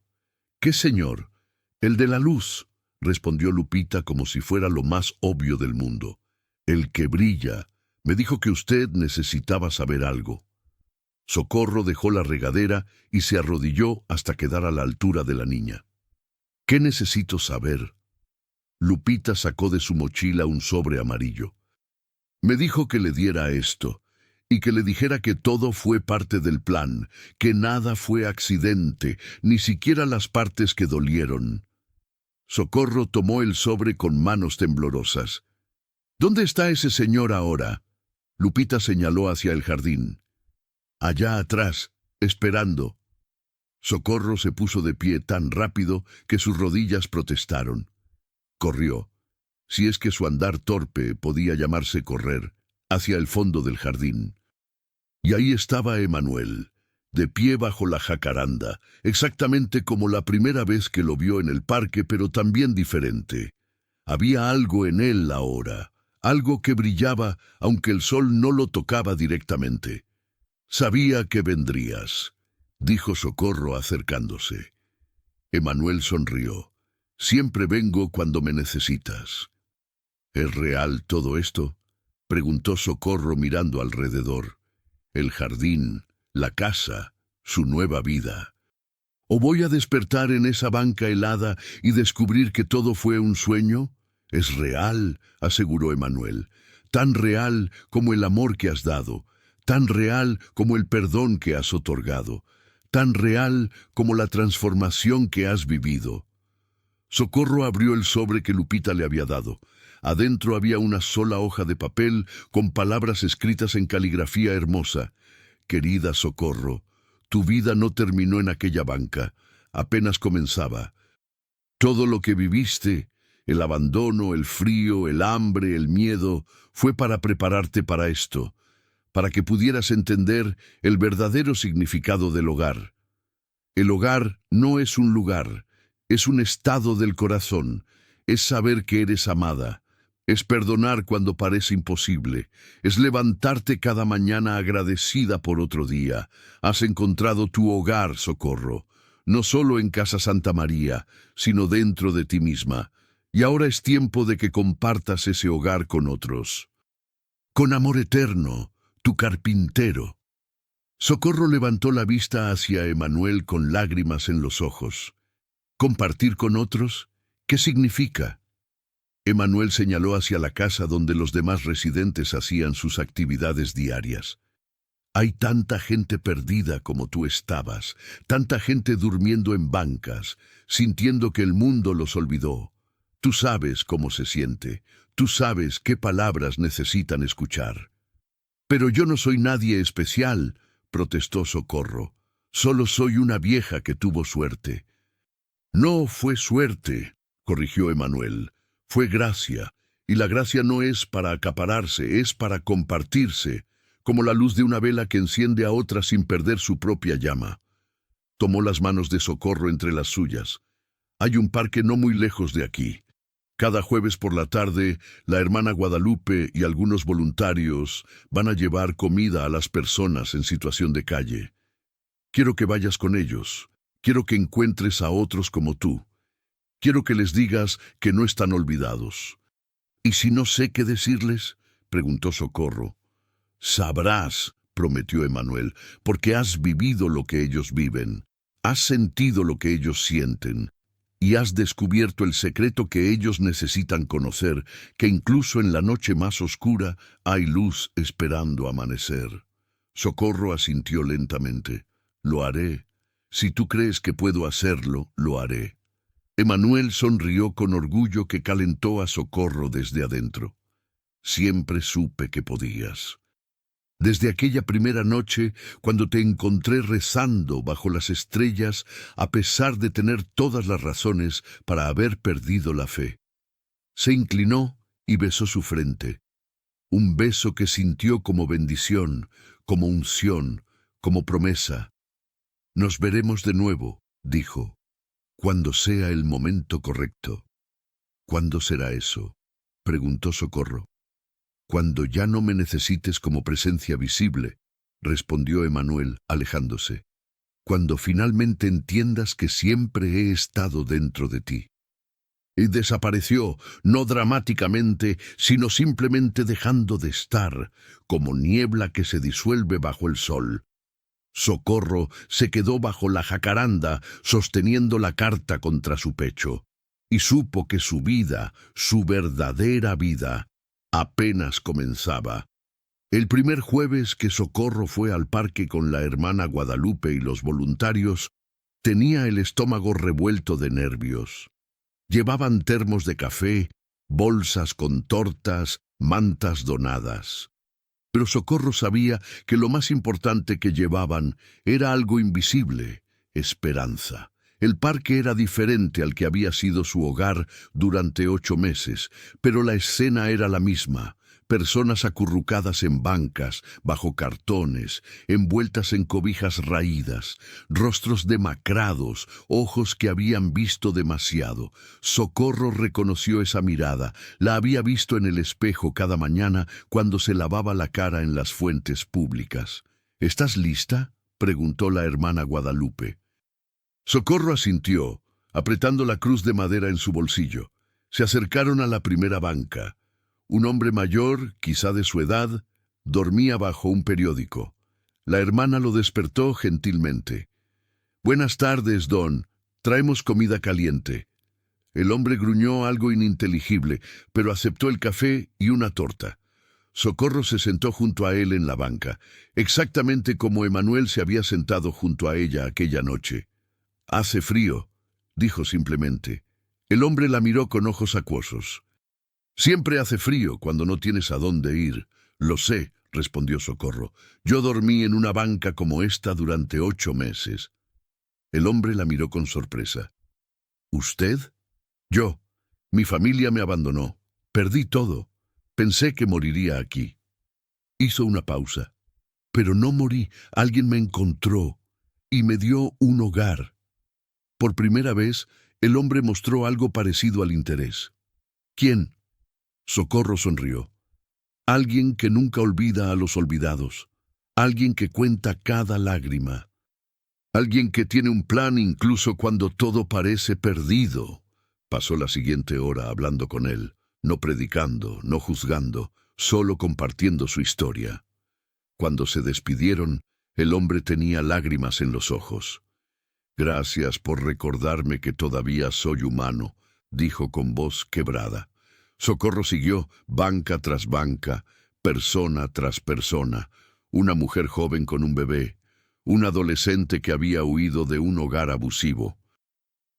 «¿Qué señor?» «El de la luz», respondió Lupita como si fuera lo más obvio del mundo. «El que brilla. Me dijo que usted necesitaba saber algo». Socorro dejó la regadera y se arrodilló hasta quedar a la altura de la niña. «¿Qué necesito saber?» Lupita sacó de su mochila un sobre amarillo. «Me dijo que le diera esto, y que le dijera que todo fue parte del plan, que nada fue accidente, ni siquiera las partes que dolieron». Socorro tomó el sobre con manos temblorosas. «¿Dónde está ese señor ahora?» Lupita señaló hacia el jardín. «Allá atrás, esperando». Socorro se puso de pie tan rápido que sus rodillas protestaron. Corrió, si es que su andar torpe podía llamarse correr, hacia el fondo del jardín. Y ahí estaba Emmanuel, de pie bajo la jacaranda, exactamente como la primera vez que lo vio en el parque, pero también diferente. Había algo en él ahora, algo que brillaba aunque el sol no lo tocaba directamente. «Sabía que vendrías», dijo Socorro acercándose. Emmanuel sonrió. «Siempre vengo cuando me necesitas». «¿Es real todo esto?», preguntó Socorro mirando alrededor. El jardín, la casa, su nueva vida. «¿O voy a despertar en esa banca helada y descubrir que todo fue un sueño?» «Es real», aseguró Emmanuel. «Tan real como el amor que has dado, tan real como el perdón que has otorgado, tan real como la transformación que has vivido». Socorro abrió el sobre que Lupita le había dado. Adentro había una sola hoja de papel con palabras escritas en caligrafía hermosa. «Querida Socorro, tu vida no terminó en aquella banca, apenas comenzaba. Todo lo que viviste, el abandono, el frío, el hambre, el miedo, fue para prepararte para esto, para que pudieras entender el verdadero significado del hogar. El hogar no es un lugar, es un estado del corazón, es saber que eres amada, es perdonar cuando parece imposible, es levantarte cada mañana agradecida por otro día. Has encontrado tu hogar, Socorro, no solo en Casa Santa María, sino dentro de ti misma, y ahora es tiempo de que compartas ese hogar con otros. Con amor eterno, tu carpintero». Socorro levantó la vista hacia Emmanuel con lágrimas en los ojos. «¿Compartir con otros? ¿Qué significa?» Emmanuel señaló hacia la casa donde los demás residentes hacían sus actividades diarias. «Hay tanta gente perdida como tú estabas, tanta gente durmiendo en bancas, sintiendo que el mundo los olvidó. Tú sabes cómo se siente, tú sabes qué palabras necesitan escuchar». «Pero yo no soy nadie especial», protestó Socorro. «Solo soy una vieja que tuvo suerte». «No fue suerte», corrigió Emmanuel. «Fue gracia, y la gracia no es para acapararse, es para compartirse, como la luz de una vela que enciende a otra sin perder su propia llama». Tomó las manos de Socorro entre las suyas. «Hay un parque no muy lejos de aquí. Cada jueves por la tarde, la hermana Guadalupe y algunos voluntarios van a llevar comida a las personas en situación de calle. Quiero que vayas con ellos. Quiero que encuentres a otros como tú. Quiero que les digas que no están olvidados». «¿Y si no sé qué decirles?», preguntó Socorro. «Sabrás», prometió Emmanuel, «porque has vivido lo que ellos viven. Has sentido lo que ellos sienten. Y has descubierto el secreto que ellos necesitan conocer, que incluso en la noche más oscura hay luz esperando amanecer». Socorro asintió lentamente. «Lo haré. Si tú crees que puedo hacerlo, lo haré. Emanuel sonrió con orgullo que calentó a Socorro desde adentro. Siempre supe que podías. Desde aquella primera noche, cuando te encontré rezando bajo las estrellas, a pesar de tener todas las razones para haber perdido la fe. Se inclinó y besó su frente. Un beso que sintió como bendición, como unción, como promesa. Nos veremos de nuevo, dijo, cuando sea el momento correcto. ¿Cuándo será eso?, preguntó Socorro. Cuando ya no me necesites como presencia visible, respondió Emanuel, alejándose. Cuando finalmente entiendas que siempre he estado dentro de ti. Y desapareció, no dramáticamente, sino simplemente dejando de estar, como niebla que se disuelve bajo el sol. Socorro se quedó bajo la jacaranda, sosteniendo la carta contra su pecho, y supo que su vida, su verdadera vida, apenas comenzaba. El primer jueves que Socorro fue al parque con la hermana Guadalupe y los voluntarios, tenía el estómago revuelto de nervios. Llevaban termos de café, bolsas con tortas, mantas donadas. Pero Socorro sabía que lo más importante que llevaban era algo invisible: esperanza. El parque era diferente al que había sido su hogar durante 8 meses, pero la escena era la misma. Personas acurrucadas en bancas, bajo cartones, envueltas en cobijas raídas, rostros demacrados, ojos que habían visto demasiado. Socorro reconoció esa mirada, la había visto en el espejo cada mañana cuando se lavaba la cara en las fuentes públicas. ¿Estás lista?, preguntó la hermana Guadalupe. Socorro asintió, apretando la cruz de madera en su bolsillo. Se acercaron a la primera banca. Un hombre mayor, quizá de su edad, dormía bajo un periódico. La hermana lo despertó gentilmente. «Buenas tardes, don. Traemos comida caliente». El hombre gruñó algo ininteligible, pero aceptó el café y una torta. Socorro se sentó junto a él en la banca, exactamente como Emanuel se había sentado junto a ella aquella noche. «Hace frío», dijo simplemente. El hombre la miró con ojos acuosos. «Siempre hace frío cuando no tienes a dónde ir». «Lo sé», respondió Socorro. «Yo dormí en una banca como esta durante 8 meses». El hombre la miró con sorpresa. «¿Usted?» «Yo. Mi familia me abandonó. Perdí todo. Pensé que moriría aquí». Hizo una pausa. «Pero no morí. Alguien me encontró y me dio un hogar». Por primera vez, el hombre mostró algo parecido al interés. «¿Quién?» Socorro sonrió. «Alguien que nunca olvida a los olvidados. Alguien que cuenta cada lágrima. Alguien que tiene un plan incluso cuando todo parece perdido». Pasó la siguiente hora hablando con él, no predicando, no juzgando, solo compartiendo su historia. Cuando se despidieron, el hombre tenía lágrimas en los ojos. «Gracias por recordarme que todavía soy humano», dijo con voz quebrada. Socorro siguió, banca tras banca, persona tras persona. Una mujer joven con un bebé, un adolescente que había huido de un hogar abusivo,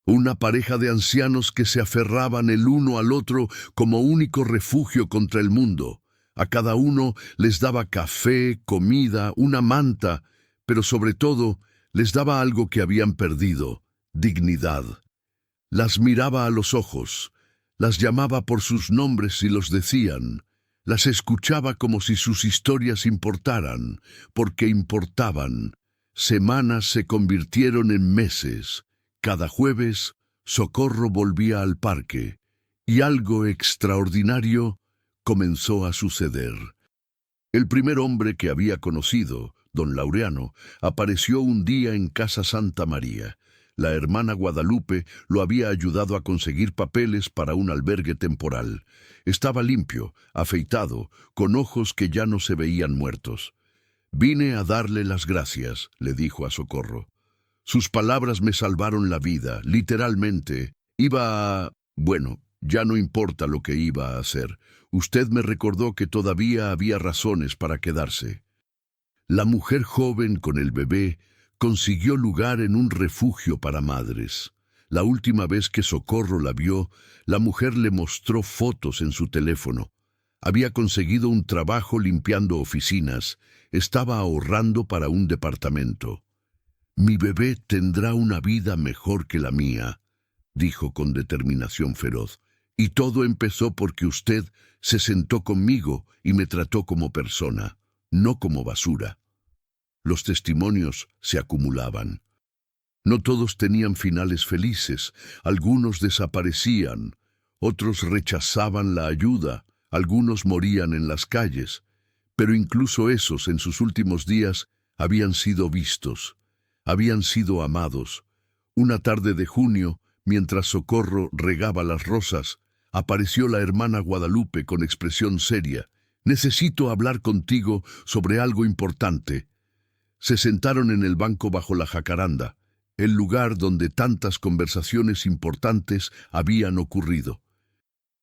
una pareja de ancianos que se aferraban el uno al otro como único refugio contra el mundo. A cada uno les daba café, comida, una manta, pero sobre todo les daba algo que habían perdido: dignidad. Las miraba a los ojos, las llamaba por sus nombres si los decían, las escuchaba como si sus historias importaran, porque importaban. Semanas se convirtieron en meses. Cada jueves, Socorro volvía al parque, y algo extraordinario comenzó a suceder. El primer hombre que había conocido, don Laureano, apareció un día en Casa Santa María. La hermana Guadalupe lo había ayudado a conseguir papeles para un albergue temporal. Estaba limpio, afeitado, con ojos que ya no se veían muertos. «Vine a darle las gracias», le dijo a Socorro. «Sus palabras me salvaron la vida, literalmente. Iba a... Bueno, ya no importa lo que iba a hacer. Usted me recordó que todavía había razones para quedarse». La mujer joven con el bebé consiguió lugar en un refugio para madres. La última vez que Socorro la vio, la mujer le mostró fotos en su teléfono. Había conseguido un trabajo limpiando oficinas, estaba ahorrando para un departamento. «Mi bebé tendrá una vida mejor que la mía», dijo con determinación feroz. «Y todo empezó porque usted se sentó conmigo y me trató como persona, no como basura». Los testimonios se acumulaban. No todos tenían finales felices, algunos desaparecían, otros rechazaban la ayuda, algunos morían en las calles, pero incluso esos en sus últimos días habían sido vistos, habían sido amados. Una tarde de junio, mientras Socorro regaba las rosas, apareció la hermana Guadalupe con expresión seria. «Necesito hablar contigo sobre algo importante». Se sentaron en el banco bajo la jacaranda, el lugar donde tantas conversaciones importantes habían ocurrido.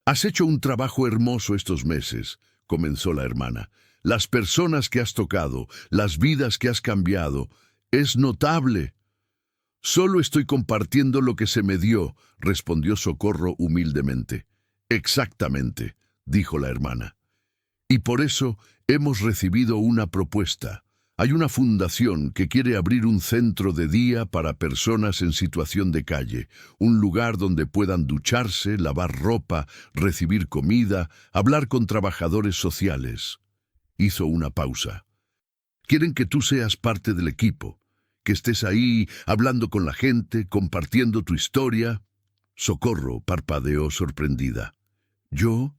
«Has hecho un trabajo hermoso estos meses», comenzó la hermana. «Las personas que has tocado, las vidas que has cambiado, es notable». «Solo estoy compartiendo lo que se me dio», respondió Socorro humildemente. «Exactamente», dijo la hermana. «Y por eso hemos recibido una propuesta. Hay una fundación que quiere abrir un centro de día para personas en situación de calle, un lugar donde puedan ducharse, lavar ropa, recibir comida, hablar con trabajadores sociales». Hizo una pausa. «Quieren que tú seas parte del equipo, que estés ahí hablando con la gente, compartiendo tu historia». Socorro parpadeó sorprendida. «¿Yo?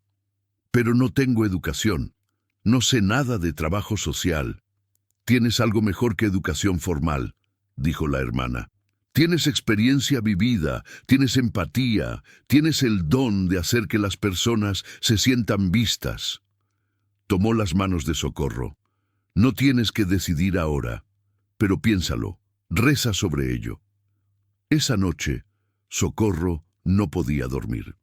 Pero no tengo educación. No sé nada de trabajo social». «Tienes algo mejor que educación formal», dijo la hermana. «Tienes experiencia vivida, tienes empatía, tienes el don de hacer que las personas se sientan vistas». Tomó las manos de Socorro. «No tienes que decidir ahora, pero piénsalo, reza sobre ello». Esa noche, Socorro no podía dormir.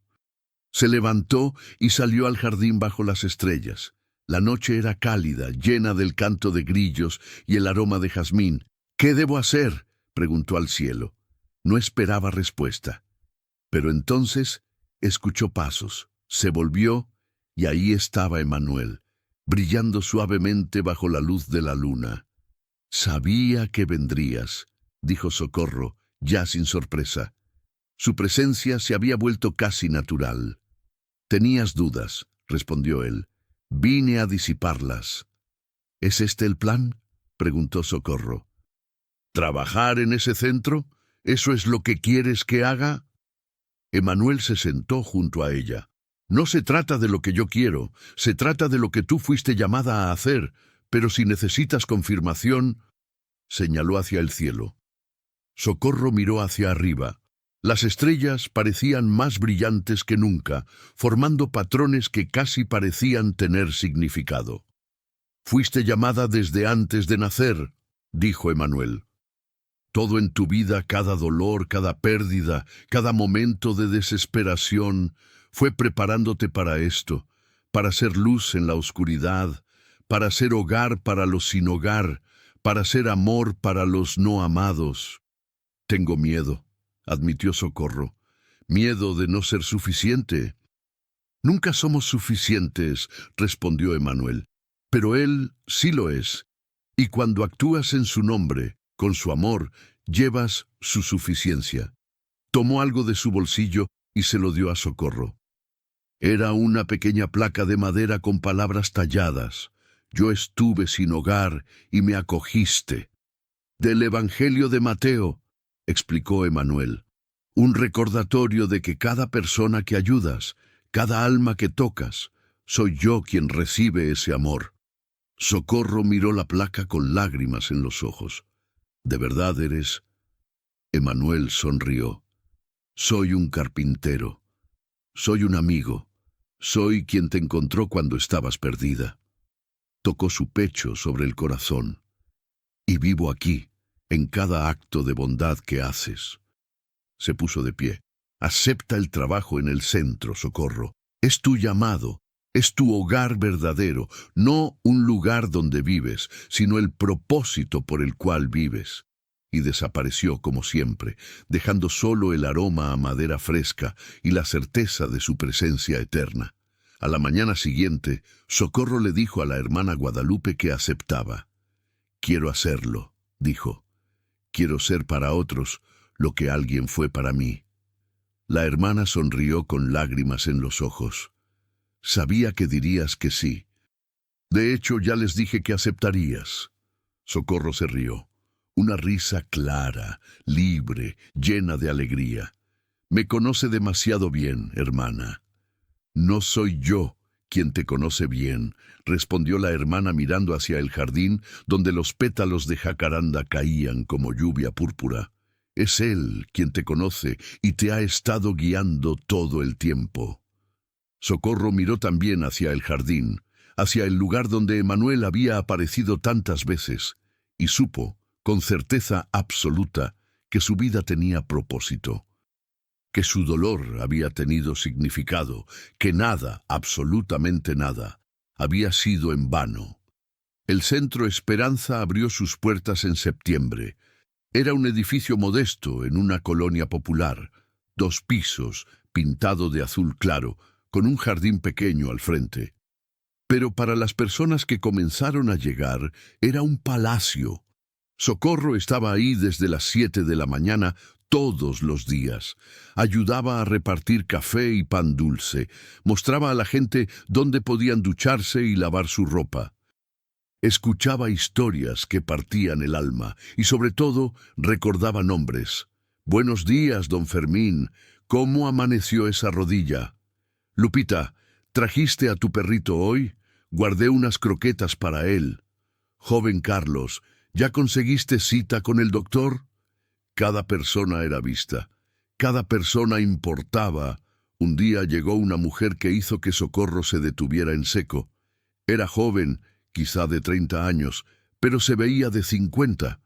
Se levantó y salió al jardín bajo las estrellas. La noche era cálida, llena del canto de grillos y el aroma de jazmín. «¿Qué debo hacer?», preguntó al cielo. No esperaba respuesta. Pero entonces escuchó pasos, se volvió y ahí estaba Emmanuel, brillando suavemente bajo la luz de la luna. «Sabía que vendrías», dijo Socorro, ya sin sorpresa. Su presencia se había vuelto casi natural. «Tenías dudas», respondió él. «Vine a disiparlas». «¿Es este el plan?», preguntó Socorro. «¿Trabajar en ese centro? ¿Eso es lo que quieres que haga?». Emmanuel se sentó junto a ella. «No se trata de lo que yo quiero, se trata de lo que tú fuiste llamada a hacer, pero si necesitas confirmación», señaló hacia el cielo. Socorro miró hacia arriba. Las estrellas parecían más brillantes que nunca, formando patrones que casi parecían tener significado. «Fuiste llamada desde antes de nacer», dijo Emmanuel. «Todo en tu vida, cada dolor, cada pérdida, cada momento de desesperación, fue preparándote para esto, para ser luz en la oscuridad, para ser hogar para los sin hogar, para ser amor para los no amados». «Tengo miedo», admitió Socorro. «Miedo de no ser suficiente». «Nunca somos suficientes», respondió Emmanuel. «Pero Él sí lo es. Y cuando actúas en su nombre, con su amor, llevas su suficiencia». Tomó algo de su bolsillo y se lo dio a Socorro. Era una pequeña placa de madera con palabras talladas. «Yo estuve sin hogar y me acogiste». «Del Evangelio de Mateo», explicó Emmanuel. «Un recordatorio de que cada persona que ayudas, cada alma que tocas, soy yo quien recibe ese amor». Socorro miró la placa con lágrimas en los ojos. «¿De verdad eres?». Emmanuel sonrió. «Soy un carpintero. Soy un amigo. Soy quien te encontró cuando estabas perdida». Tocó su pecho sobre el corazón. «Y vivo aquí, en cada acto de bondad que haces». Se puso de pie. «Acepta el trabajo en el centro, Socorro. Es tu llamado, es tu hogar verdadero, no un lugar donde vives, sino el propósito por el cual vives. y desapareció como siempre, dejando solo el aroma a madera fresca y la certeza de su presencia eterna. A la mañana siguiente, Socorro le dijo a la hermana Guadalupe que aceptaba. «Quiero hacerlo», dijo. «Quiero ser para otros lo que alguien fue para mí». La hermana sonrió con lágrimas en los ojos. «Sabía que dirías que sí. De hecho, ya les dije que aceptarías». Socorro se rió. Una risa clara, libre, llena de alegría. «Me conoce demasiado bien, hermana». «No soy yo quien te conoce bien», respondió la hermana mirando hacia el jardín donde los pétalos de jacaranda caían como lluvia púrpura. «Es él quien te conoce y te ha estado guiando todo el tiempo». Socorro miró también hacia el jardín, hacia el lugar donde Emanuel había aparecido tantas veces, y supo, con certeza absoluta, que su vida tenía propósito, que su dolor había tenido significado, que nada, absolutamente nada, había sido en vano. El Centro Esperanza abrió sus puertas en septiembre. Era un edificio modesto en una colonia popular, 2 pisos, pintado de azul claro, con un jardín pequeño al frente. Pero para las personas que comenzaron a llegar, era un palacio. Socorro estaba ahí desde las 7 de la mañana todos los días. Ayudaba a repartir café y pan dulce. Mostraba a la gente dónde podían ducharse y lavar su ropa. Escuchaba historias que partían el alma y, sobre todo, recordaba nombres. «Buenos días, don Fermín. ¿Cómo amaneció esa rodilla? Lupita, ¿trajiste a tu perrito hoy? Guardé unas croquetas para él. Joven Carlos, ¿ya conseguiste cita con el doctor?». Cada persona era vista. Cada persona importaba. Un día llegó una mujer que hizo que Socorro se detuviera en seco. Era joven, quizá de 30 años, pero se veía de 50.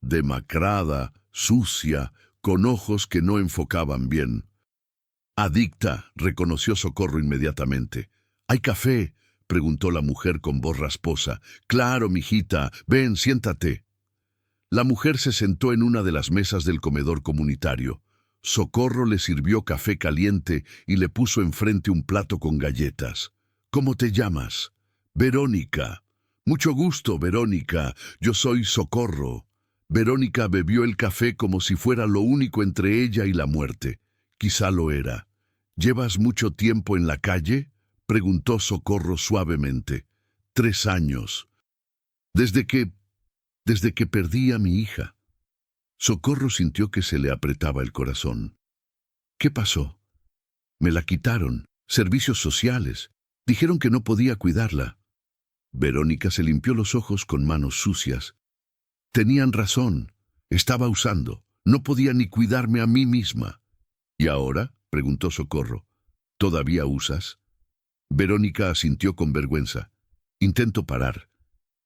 Demacrada, sucia, con ojos que no enfocaban bien. «Adicta», reconoció Socorro inmediatamente. «¿Hay café?», preguntó la mujer con voz rasposa. «Claro, mijita, ven, siéntate». La mujer se sentó en una de las mesas del comedor comunitario. Socorro le sirvió café caliente y le puso enfrente un plato con galletas. «¿Cómo te llamas?» «Verónica». «Mucho gusto, Verónica. Yo soy Socorro». Verónica bebió el café como si fuera lo único entre ella y la muerte. Quizá lo era. «¿Llevas mucho tiempo en la calle?», preguntó Socorro suavemente. «3 años. Desde que perdí a mi hija». Socorro sintió que se le apretaba el corazón. «¿Qué pasó?». «Me la quitaron. Servicios sociales. Dijeron que no podía cuidarla». Verónica se limpió los ojos con manos sucias. «Tenían razón. Estaba usando. No podía ni cuidarme a mí misma». «¿Y ahora?», preguntó Socorro. «¿Todavía usas?». Verónica asintió con vergüenza. «Intento parar.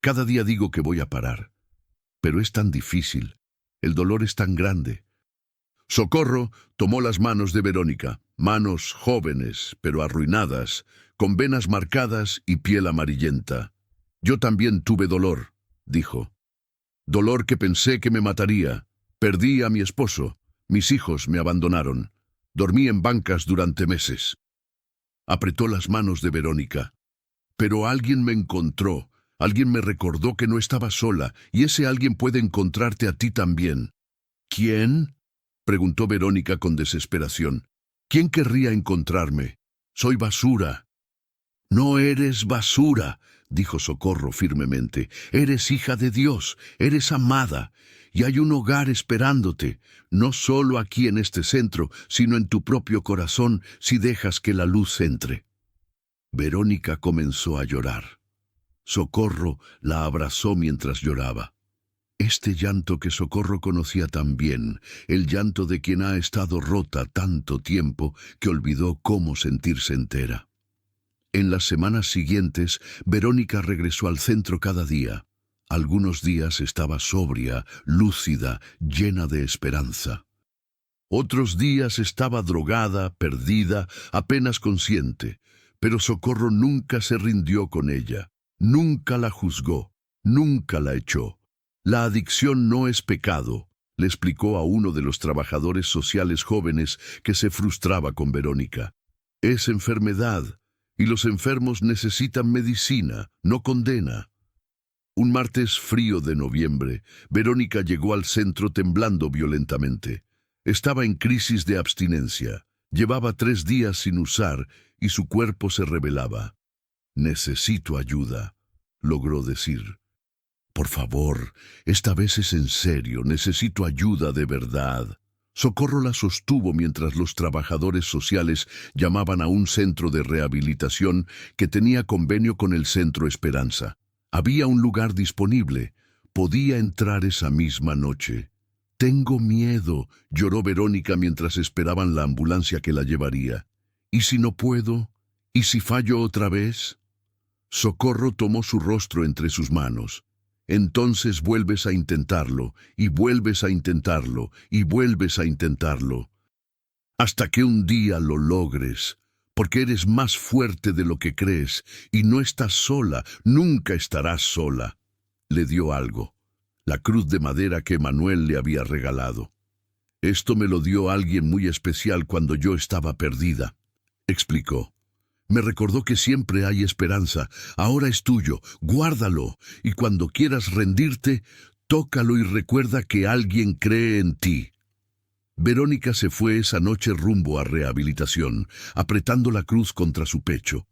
Cada día digo que voy a parar. Pero es tan difícil. El dolor es tan grande». Socorro tomó las manos de Verónica, manos jóvenes, pero arruinadas, con venas marcadas y piel amarillenta. «Yo también tuve dolor», dijo. «Dolor que pensé que me mataría. Perdí a mi esposo. Mis hijos me abandonaron. Dormí en bancas durante meses». Apretó las manos de Verónica. «Pero alguien me encontró. Alguien me recordó que no estaba sola, y ese alguien puede encontrarte a ti también». «¿Quién?», preguntó Verónica con desesperación. «¿Quién querría encontrarme? Soy basura». «No eres basura», dijo Socorro firmemente. «Eres hija de Dios, eres amada, y hay un hogar esperándote, no solo aquí en este centro, sino en tu propio corazón, si dejas que la luz entre». Verónica comenzó a llorar. Socorro la abrazó mientras lloraba. Este llanto que Socorro conocía tan bien, el llanto de quien ha estado rota tanto tiempo que olvidó cómo sentirse entera. En las semanas siguientes, Verónica regresó al centro cada día. Algunos días estaba sobria, lúcida, llena de esperanza. Otros días estaba drogada, perdida, apenas consciente, pero Socorro nunca se rindió con ella. Nunca la juzgó, nunca la echó. La adicción no es pecado, le explicó a uno de los trabajadores sociales jóvenes que se frustraba con Verónica. Es enfermedad, y los enfermos necesitan medicina, no condena. Un martes frío de noviembre, Verónica llegó al centro temblando violentamente. Estaba en crisis de abstinencia. Llevaba 3 días sin usar y su cuerpo se rebelaba. «Necesito ayuda», logró decir. «Por favor, esta vez es en serio, necesito ayuda de verdad». Socorro la sostuvo mientras los trabajadores sociales llamaban a un centro de rehabilitación que tenía convenio con el Centro Esperanza. Había un lugar disponible. Podía entrar esa misma noche. «Tengo miedo», lloró Verónica mientras esperaban la ambulancia que la llevaría. «¿Y si no puedo? ¿Y si fallo otra vez?» Socorro tomó su rostro entre sus manos. «Entonces vuelves a intentarlo, y vuelves a intentarlo, y vuelves a intentarlo, hasta que un día lo logres, porque eres más fuerte de lo que crees, y no estás sola, nunca estarás sola». Le dio algo, la cruz de madera que Emanuel le había regalado. «Esto me lo dio alguien muy especial cuando yo estaba perdida», explicó. «Me recordó que siempre hay esperanza. Ahora es tuyo, guárdalo, y cuando quieras rendirte, tócalo y recuerda que alguien cree en ti». Verónica se fue esa noche rumbo a rehabilitación, apretando la cruz contra su pecho.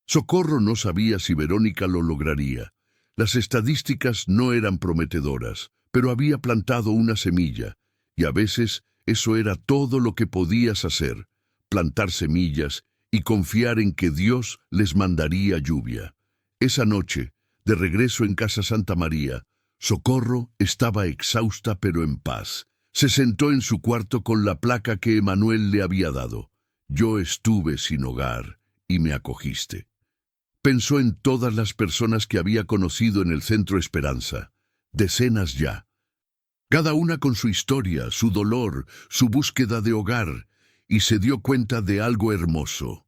Socorro no sabía si Verónica lo lograría. Las estadísticas no eran prometedoras, pero había plantado una semilla, y a veces eso era todo lo que podías hacer, plantar semillas y confiar en que Dios les mandaría lluvia. Esa noche, de regreso en Casa Santa María, Socorro estaba exhausta pero en paz. Se sentó en su cuarto con la placa que Emanuel le había dado. «Yo estuve sin hogar y me acogiste». Pensó en todas las personas que había conocido en el Centro Esperanza, decenas ya. Cada una con su historia, su dolor, su búsqueda de hogar, y se dio cuenta de algo hermoso.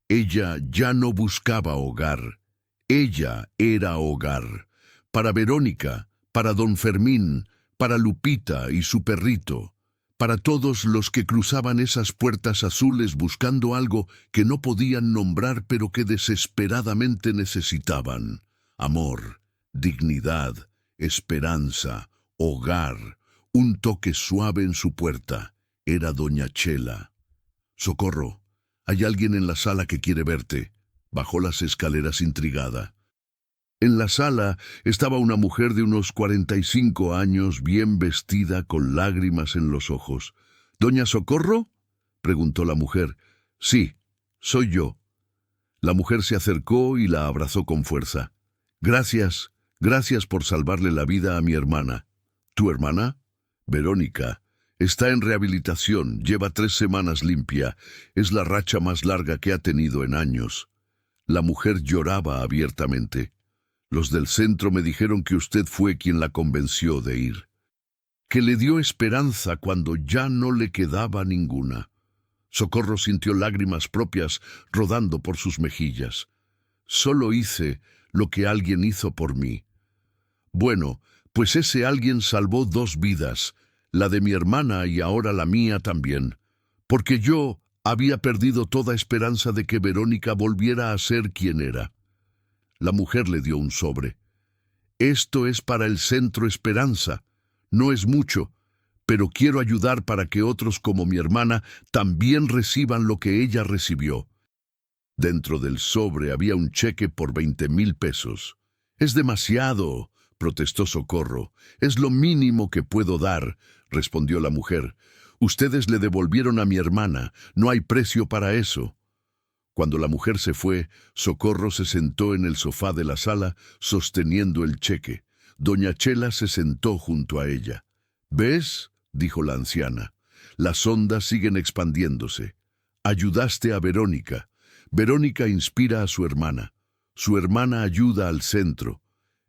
Ella ya no buscaba hogar. Ella era hogar. Para Verónica, para don Fermín, para Lupita y su perrito, para todos los que cruzaban esas puertas azules buscando algo que no podían nombrar pero que desesperadamente necesitaban. Amor, dignidad, esperanza, hogar, un toque suave en su puerta. Era doña Chela. «Socorro, hay alguien en la sala que quiere verte». Bajó las escaleras intrigada. En la sala estaba una mujer de unos 45 años, bien vestida, con lágrimas en los ojos. «¿Doña Socorro?», preguntó la mujer. «Sí, soy yo». La mujer se acercó y la abrazó con fuerza. «Gracias, gracias por salvarle la vida a mi hermana». «¿Tu hermana?». «Verónica. Está en rehabilitación, lleva 3 semanas limpia. Es la racha más larga que ha tenido en años». La mujer lloraba abiertamente. «Los del centro me dijeron que usted fue quien la convenció de ir, que le dio esperanza cuando ya no le quedaba ninguna». Socorro sintió lágrimas propias rodando por sus mejillas. «Solo hice lo que alguien hizo por mí». «Bueno, pues ese alguien salvó 2 vidas, la de mi hermana y ahora la mía también, porque yo había perdido toda esperanza de que Verónica volviera a ser quien era». La mujer le dio un sobre. «Esto es para el Centro Esperanza. No es mucho, pero quiero ayudar para que otros como mi hermana también reciban lo que ella recibió». Dentro del sobre había un cheque por 20,000 pesos. «Es demasiado», protestó Socorro. «Es lo mínimo que puedo dar», respondió la mujer. «Ustedes le devolvieron a mi hermana. No hay precio para eso». Cuando la mujer se fue, Socorro se sentó en el sofá de la sala, sosteniendo el cheque. Doña Chela se sentó junto a ella. «¿Ves?», dijo la anciana. «Las ondas siguen expandiéndose. Ayudaste a Verónica. Verónica inspira a su hermana. Su hermana ayuda al centro.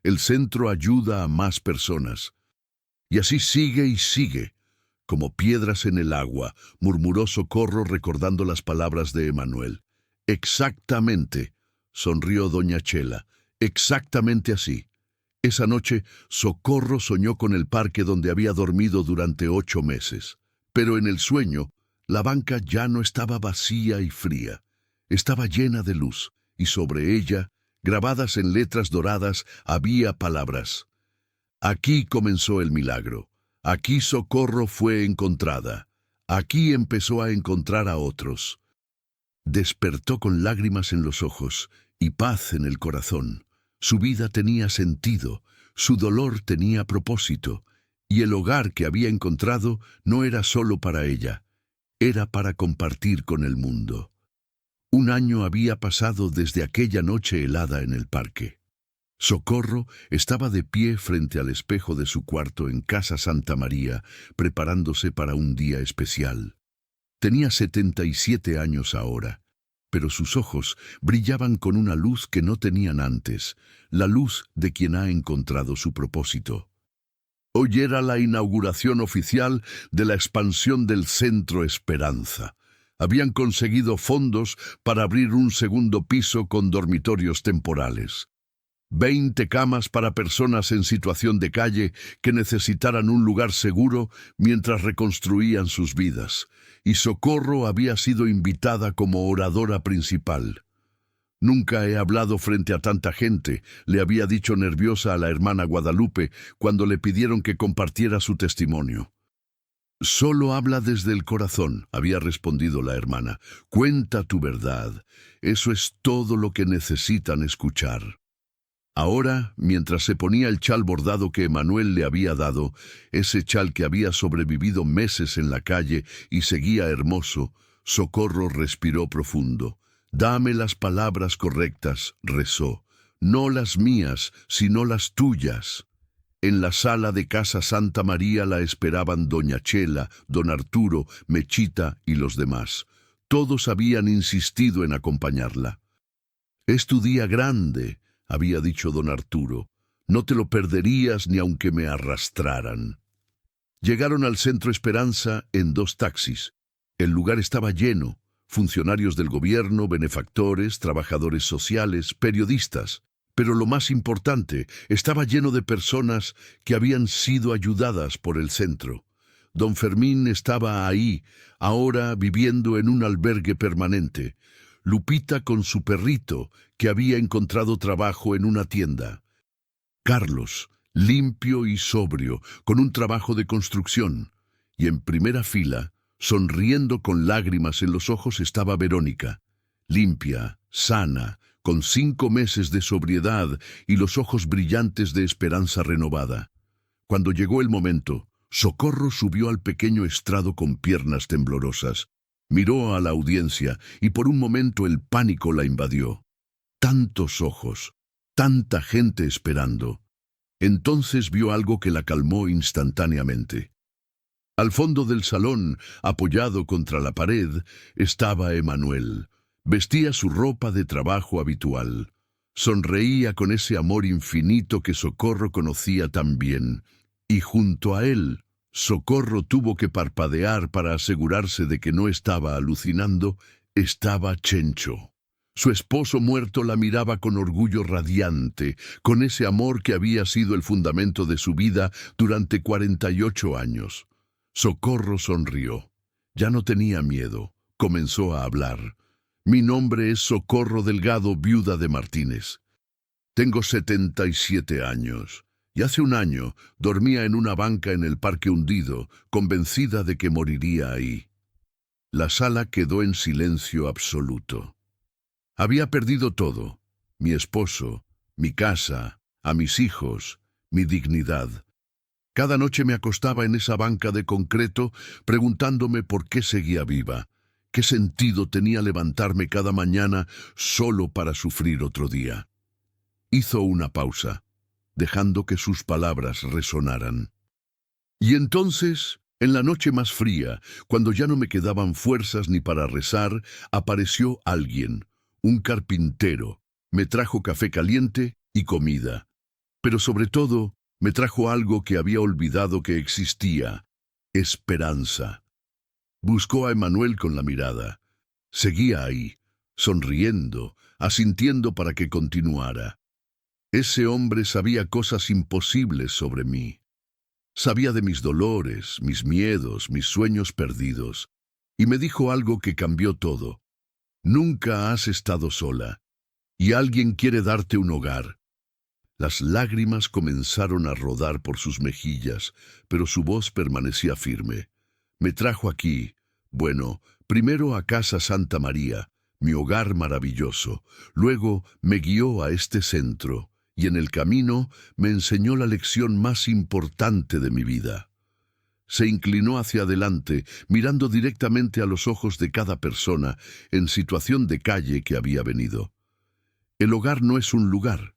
El centro ayuda a más personas. Y así sigue y sigue, como piedras en el agua», murmuró Socorro recordando las palabras de Emanuel. «Exactamente», sonrió doña Chela. «Exactamente así. Esa noche, Socorro soñó con el parque donde había dormido durante 8 meses. Pero en el sueño, la banca ya no estaba vacía y fría. Estaba llena de luz, y sobre ella, grabadas en letras doradas, había palabras. Aquí comenzó el milagro. Aquí Socorro fue encontrada. Aquí empezó a encontrar a otros. Despertó con lágrimas en los ojos y paz en el corazón. Su vida tenía sentido, su dolor tenía propósito, y el hogar que había encontrado no era solo para ella, era para compartir con el mundo. 1 año había pasado desde aquella noche helada en el parque. Socorro estaba de pie frente al espejo de su cuarto en Casa Santa María, preparándose para un día especial. Tenía 77 años ahora, pero sus ojos brillaban con una luz que no tenían antes, la luz de quien ha encontrado su propósito. Hoy era la inauguración oficial de la expansión del Centro Esperanza. Habían conseguido fondos para abrir un segundo piso con dormitorios temporales. 20 camas para personas en situación de calle que necesitaran un lugar seguro mientras reconstruían sus vidas. Y Socorro había sido invitada como oradora principal. Nunca he hablado frente a tanta gente, le había dicho nerviosa a la hermana Guadalupe cuando le pidieron que compartiera su testimonio. Solo habla desde el corazón, había respondido la hermana. Cuenta tu verdad. Eso es todo lo que necesitan escuchar. Ahora, mientras se ponía el chal bordado que Emanuel le había dado, ese chal que había sobrevivido meses en la calle y seguía hermoso, Socorro respiró profundo. Dame las palabras correctas, rezó, no las mías, sino las tuyas. En la sala de Casa Santa María la esperaban doña Chela, don Arturo, Mechita y los demás. Todos habían insistido en acompañarla. Es tu día grande, había dicho don Arturo. No te lo perderías ni aunque me arrastraran. Llegaron al Centro Esperanza en 2 taxis. El lugar estaba lleno. Funcionarios del gobierno, benefactores, trabajadores sociales, periodistas. Pero lo más importante, estaba lleno de personas que habían sido ayudadas por el centro. Don Fermín estaba ahí, ahora viviendo en un albergue permanente. Lupita con su perrito, que había encontrado trabajo en una tienda. Carlos, limpio y sobrio, con un trabajo de construcción. Y en primera fila, sonriendo con lágrimas en los ojos, estaba Verónica, limpia, sana, con 5 meses de sobriedad y los ojos brillantes de esperanza renovada. Cuando llegó el momento, Socorro subió al pequeño estrado con piernas temblorosas. Miró a la audiencia y por un momento el pánico la invadió. Tantos ojos, tanta gente esperando. Entonces vio algo que la calmó instantáneamente. Al fondo del salón, apoyado contra la pared, estaba Emanuel. Vestía su ropa de trabajo habitual. Sonreía con ese amor infinito que Socorro conocía tan bien. Y junto a él, Socorro tuvo que parpadear para asegurarse de que no estaba alucinando, estaba Chencho. Su esposo muerto la miraba con orgullo radiante, con ese amor que había sido el fundamento de su vida durante 48 años. Socorro sonrió. Ya no tenía miedo. Comenzó a hablar. Mi nombre es Socorro Delgado, viuda de Martínez. Tengo 77 años. Y hace 1 año dormía en una banca en el Parque Hundido, convencida de que moriría ahí. La sala quedó en silencio absoluto. Había perdido todo, mi esposo, mi casa, a mis hijos, mi dignidad. Cada noche me acostaba en esa banca de concreto preguntándome por qué seguía viva, qué sentido tenía levantarme cada mañana solo para sufrir otro día. Hizo una pausa, dejando que sus palabras resonaran. Y entonces, en la noche más fría, cuando ya no me quedaban fuerzas ni para rezar, apareció alguien, un carpintero. Me trajo café caliente y comida. Pero sobre todo, me trajo algo que había olvidado que existía: esperanza. Buscó a Emanuel con la mirada. Seguía ahí, sonriendo, asintiendo para que continuara. Ese hombre sabía cosas imposibles sobre mí. Sabía de mis dolores, mis miedos, mis sueños perdidos, y me dijo algo que cambió todo. Nunca has estado sola, y alguien quiere darte un hogar. Las lágrimas comenzaron a rodar por sus mejillas, pero su voz permanecía firme. Me trajo aquí, bueno, primero a Casa Santa María, mi hogar maravilloso. Luego me guió a este centro, y en el camino me enseñó la lección más importante de mi vida. Se inclinó hacia adelante, mirando directamente a los ojos de cada persona en situación de calle que había venido. El hogar no es un lugar.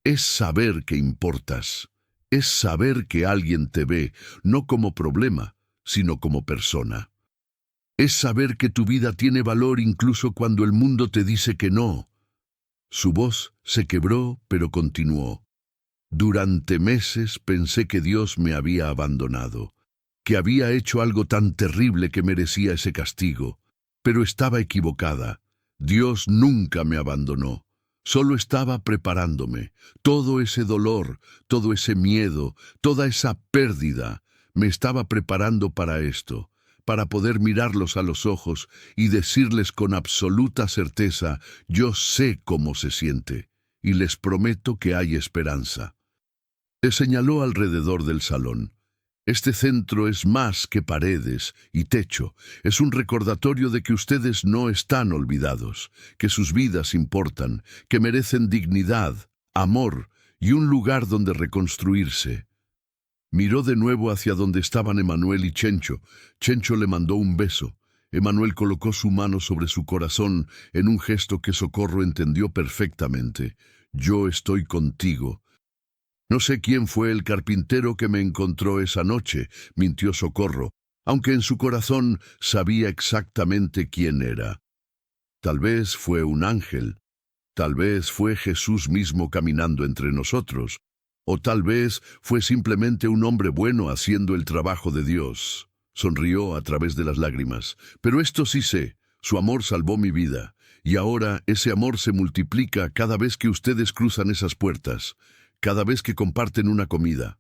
Es saber que importas. Es saber que alguien te ve, no como problema, sino como persona. Es saber que tu vida tiene valor incluso cuando el mundo te dice que no. Su voz se quebró, pero continuó. Durante meses pensé que Dios me había abandonado, que había hecho algo tan terrible que merecía ese castigo, pero estaba equivocada. Dios nunca me abandonó. Solo estaba preparándome. Todo ese dolor, todo ese miedo, toda esa pérdida, me estaba preparando para esto, para poder mirarlos a los ojos y decirles con absoluta certeza, yo sé cómo se siente, y les prometo que hay esperanza. Le señaló alrededor del salón. Este centro es más que paredes y techo, es un recordatorio de que ustedes no están olvidados, que sus vidas importan, que merecen dignidad, amor y un lugar donde reconstruirse. Miró de nuevo hacia donde estaban Emanuel y Chencho. Chencho le mandó un beso. Emanuel colocó su mano sobre su corazón en un gesto que Socorro entendió perfectamente. Yo estoy contigo. No sé quién fue el carpintero que me encontró esa noche, mintió Socorro, aunque en su corazón sabía exactamente quién era. Tal vez fue un ángel, tal vez fue Jesús mismo caminando entre nosotros, o tal vez fue simplemente un hombre bueno haciendo el trabajo de Dios. Sonrió a través de las lágrimas. Pero esto sí sé, su amor salvó mi vida, y ahora ese amor se multiplica cada vez que ustedes cruzan esas puertas. Cada vez que comparten una comida,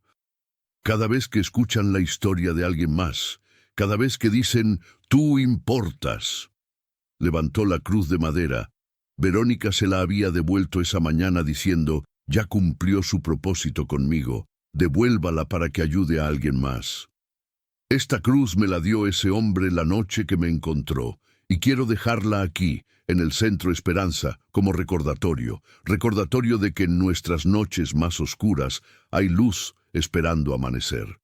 cada vez que escuchan la historia de alguien más, cada vez que dicen, tú importas. Levantó la cruz de madera. Verónica se la había devuelto esa mañana diciendo, ya cumplió su propósito conmigo, devuélvala para que ayude a alguien más. Esta cruz me la dio ese hombre la noche que me encontró, y quiero dejarla aquí, en el Centro Esperanza, como recordatorio de que en nuestras noches más oscuras hay luz esperando amanecer.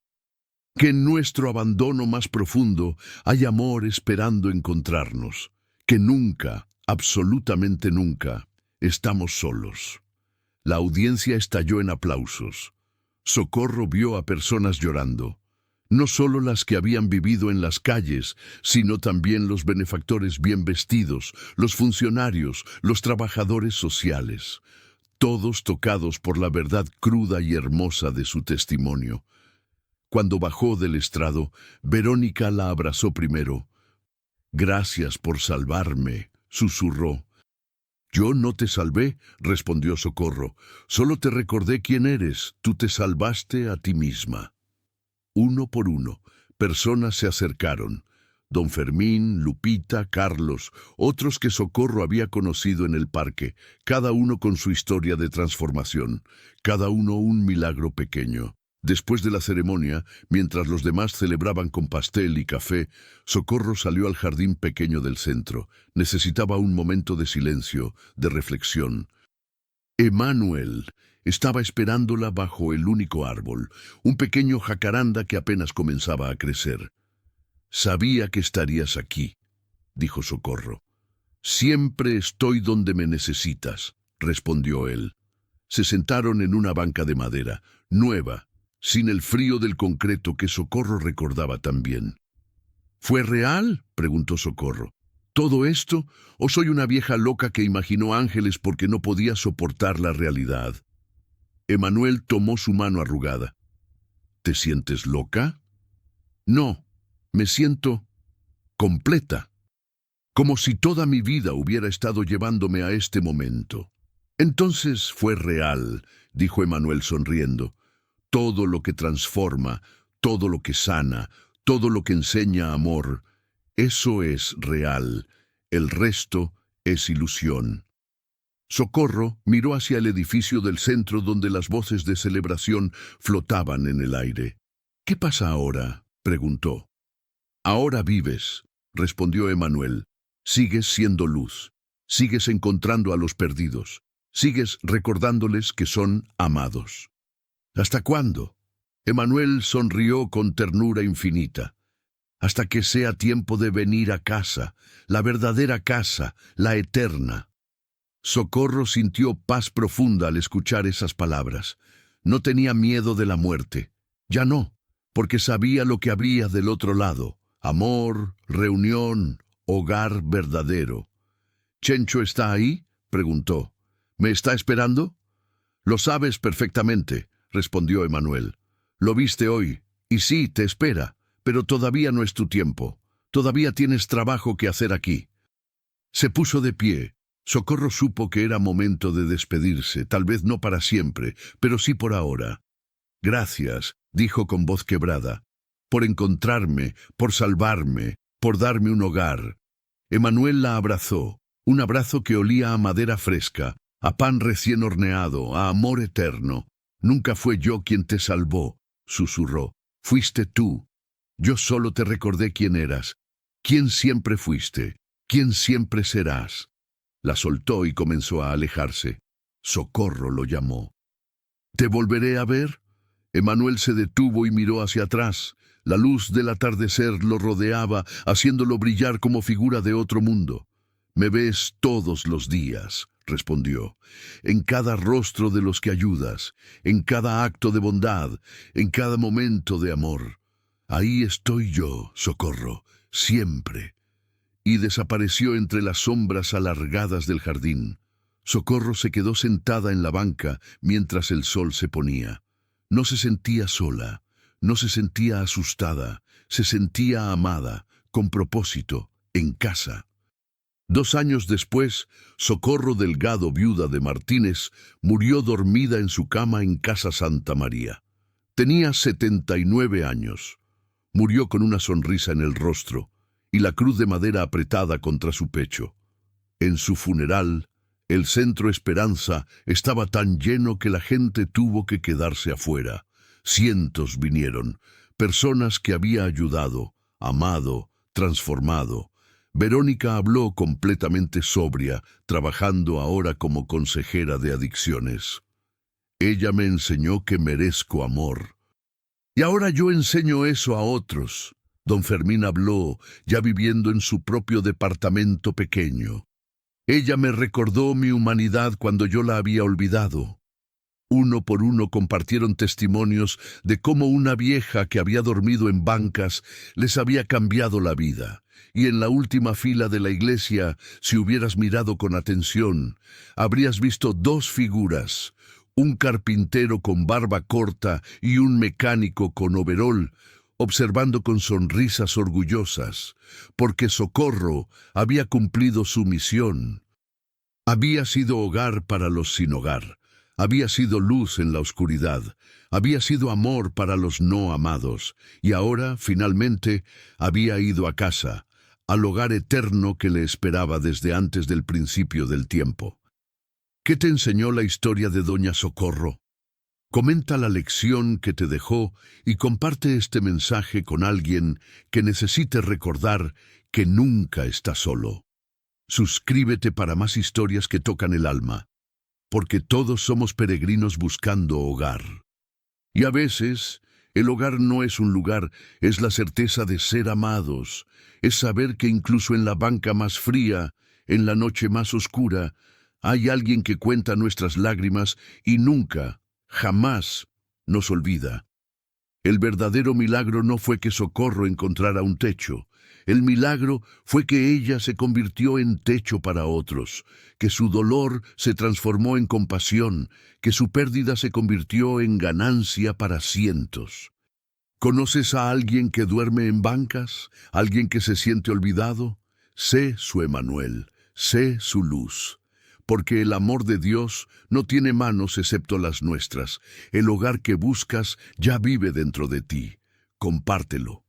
Que en nuestro abandono más profundo hay amor esperando encontrarnos. Que nunca, absolutamente nunca, estamos solos. La audiencia estalló en aplausos. Socorro vio a personas llorando. No solo las que habían vivido en las calles, sino también los benefactores bien vestidos, los funcionarios, los trabajadores sociales, todos tocados por la verdad cruda y hermosa de su testimonio. Cuando bajó del estrado, Verónica la abrazó primero. Gracias por salvarme, susurró. Yo no te salvé, respondió Socorro. Solo te recordé quién eres, tú te salvaste a ti misma. Uno por uno, personas se acercaron. Don Fermín, Lupita, Carlos, otros que Socorro había conocido en el parque, cada uno con su historia de transformación, cada uno un milagro pequeño. Después de la ceremonia, mientras los demás celebraban con pastel y café, Socorro salió al jardín pequeño del centro. Necesitaba un momento de silencio, de reflexión. Emanuel estaba esperándola bajo el único árbol, un pequeño jacaranda que apenas comenzaba a crecer. Sabía que estarías aquí, dijo Socorro. Siempre estoy donde me necesitas, respondió él. Se sentaron en una banca de madera, nueva, sin el frío del concreto que Socorro recordaba tan bien. ¿Fue real?, preguntó Socorro. ¿Todo esto? ¿O soy una vieja loca que imaginó ángeles porque no podía soportar la realidad? Emanuel tomó su mano arrugada. ¿Te sientes loca? No, me siento completa, como si toda mi vida hubiera estado llevándome a este momento. Entonces fue real, dijo Emanuel sonriendo. Todo lo que transforma, todo lo que sana, todo lo que enseña amor, eso es real. El resto es ilusión. Socorro miró hacia el edificio del centro donde las voces de celebración flotaban en el aire. ¿Qué pasa ahora?, preguntó. Ahora vives, respondió Emanuel. Sigues siendo luz. Sigues encontrando a los perdidos. Sigues recordándoles que son amados. ¿Hasta cuándo? Emanuel sonrió con ternura infinita. Hasta que sea tiempo de venir a casa, la verdadera casa, la eterna. Socorro sintió paz profunda al escuchar esas palabras. No tenía miedo de la muerte. Ya no, porque sabía lo que habría del otro lado. Amor, reunión, hogar verdadero. ¿Chencho está ahí?, preguntó. ¿Me está esperando? Lo sabes perfectamente, respondió Emanuel. Lo viste hoy, y sí, te espera, pero todavía no es tu tiempo. Todavía tienes trabajo que hacer aquí. Se puso de pie. Socorro supo que era momento de despedirse, tal vez no para siempre, pero sí por ahora. Gracias, dijo con voz quebrada, por encontrarme, por salvarme, por darme un hogar. Emanuel la abrazó, un abrazo que olía a madera fresca, a pan recién horneado, a amor eterno. Nunca fue yo quien te salvó, susurró. Fuiste tú. Yo solo te recordé quién eras, quién siempre fuiste, quién siempre serás. La soltó y comenzó a alejarse. Socorro lo llamó. ¿Te volveré a ver? Emanuel se detuvo y miró hacia atrás. La luz del atardecer lo rodeaba, haciéndolo brillar como figura de otro mundo. Me ves todos los días, respondió, en cada rostro de los que ayudas, en cada acto de bondad, en cada momento de amor. Ahí estoy yo, Socorro, siempre. Y desapareció entre las sombras alargadas del jardín. Socorro se quedó sentada en la banca mientras el sol se ponía. No se sentía sola, no se sentía asustada, se sentía amada, con propósito, en casa. 2 años después, Socorro Delgado, viuda de Martínez, murió dormida en su cama en Casa Santa María. Tenía 79 años. Murió con una sonrisa en el rostro y la cruz de madera apretada contra su pecho. En su funeral, el Centro Esperanza estaba tan lleno que la gente tuvo que quedarse afuera. Cientos vinieron, personas que había ayudado, amado, transformado. Verónica habló completamente sobria, trabajando ahora como consejera de adicciones. Ella me enseñó que merezco amor. Y ahora yo enseño eso a otros. Don Fermín habló, ya viviendo en su propio departamento pequeño. Ella me recordó mi humanidad cuando yo la había olvidado. Uno por uno compartieron testimonios de cómo una vieja que había dormido en bancas les había cambiado la vida. Y en la última fila de la iglesia, si hubieras mirado con atención, habrías visto 2 figuras, un carpintero con barba corta y un mecánico con overol, observando con sonrisas orgullosas, porque Socorro había cumplido su misión. Había sido hogar para los sin hogar, había sido luz en la oscuridad, había sido amor para los no amados, y ahora, finalmente, había ido a casa, al hogar eterno que le esperaba desde antes del principio del tiempo. ¿Qué te enseñó la historia de Doña Socorro? Comenta la lección que te dejó y comparte este mensaje con alguien que necesite recordar que nunca está solo. Suscríbete para más historias que tocan el alma, porque todos somos peregrinos buscando hogar. Y a veces, el hogar no es un lugar, es la certeza de ser amados, es saber que incluso en la banca más fría, en la noche más oscura, hay alguien que cuenta nuestras lágrimas y nunca, jamás, nos olvida. El verdadero milagro no fue que Socorro encontrara un techo. El milagro fue que ella se convirtió en techo para otros, que su dolor se transformó en compasión, que su pérdida se convirtió en ganancia para cientos. ¿Conoces a alguien que duerme en bancas? ¿Alguien que se siente olvidado? Sé su Emanuel, sé su luz. porque el amor de Dios no tiene manos excepto las nuestras. El hogar que buscas ya vive dentro de ti. Compártelo.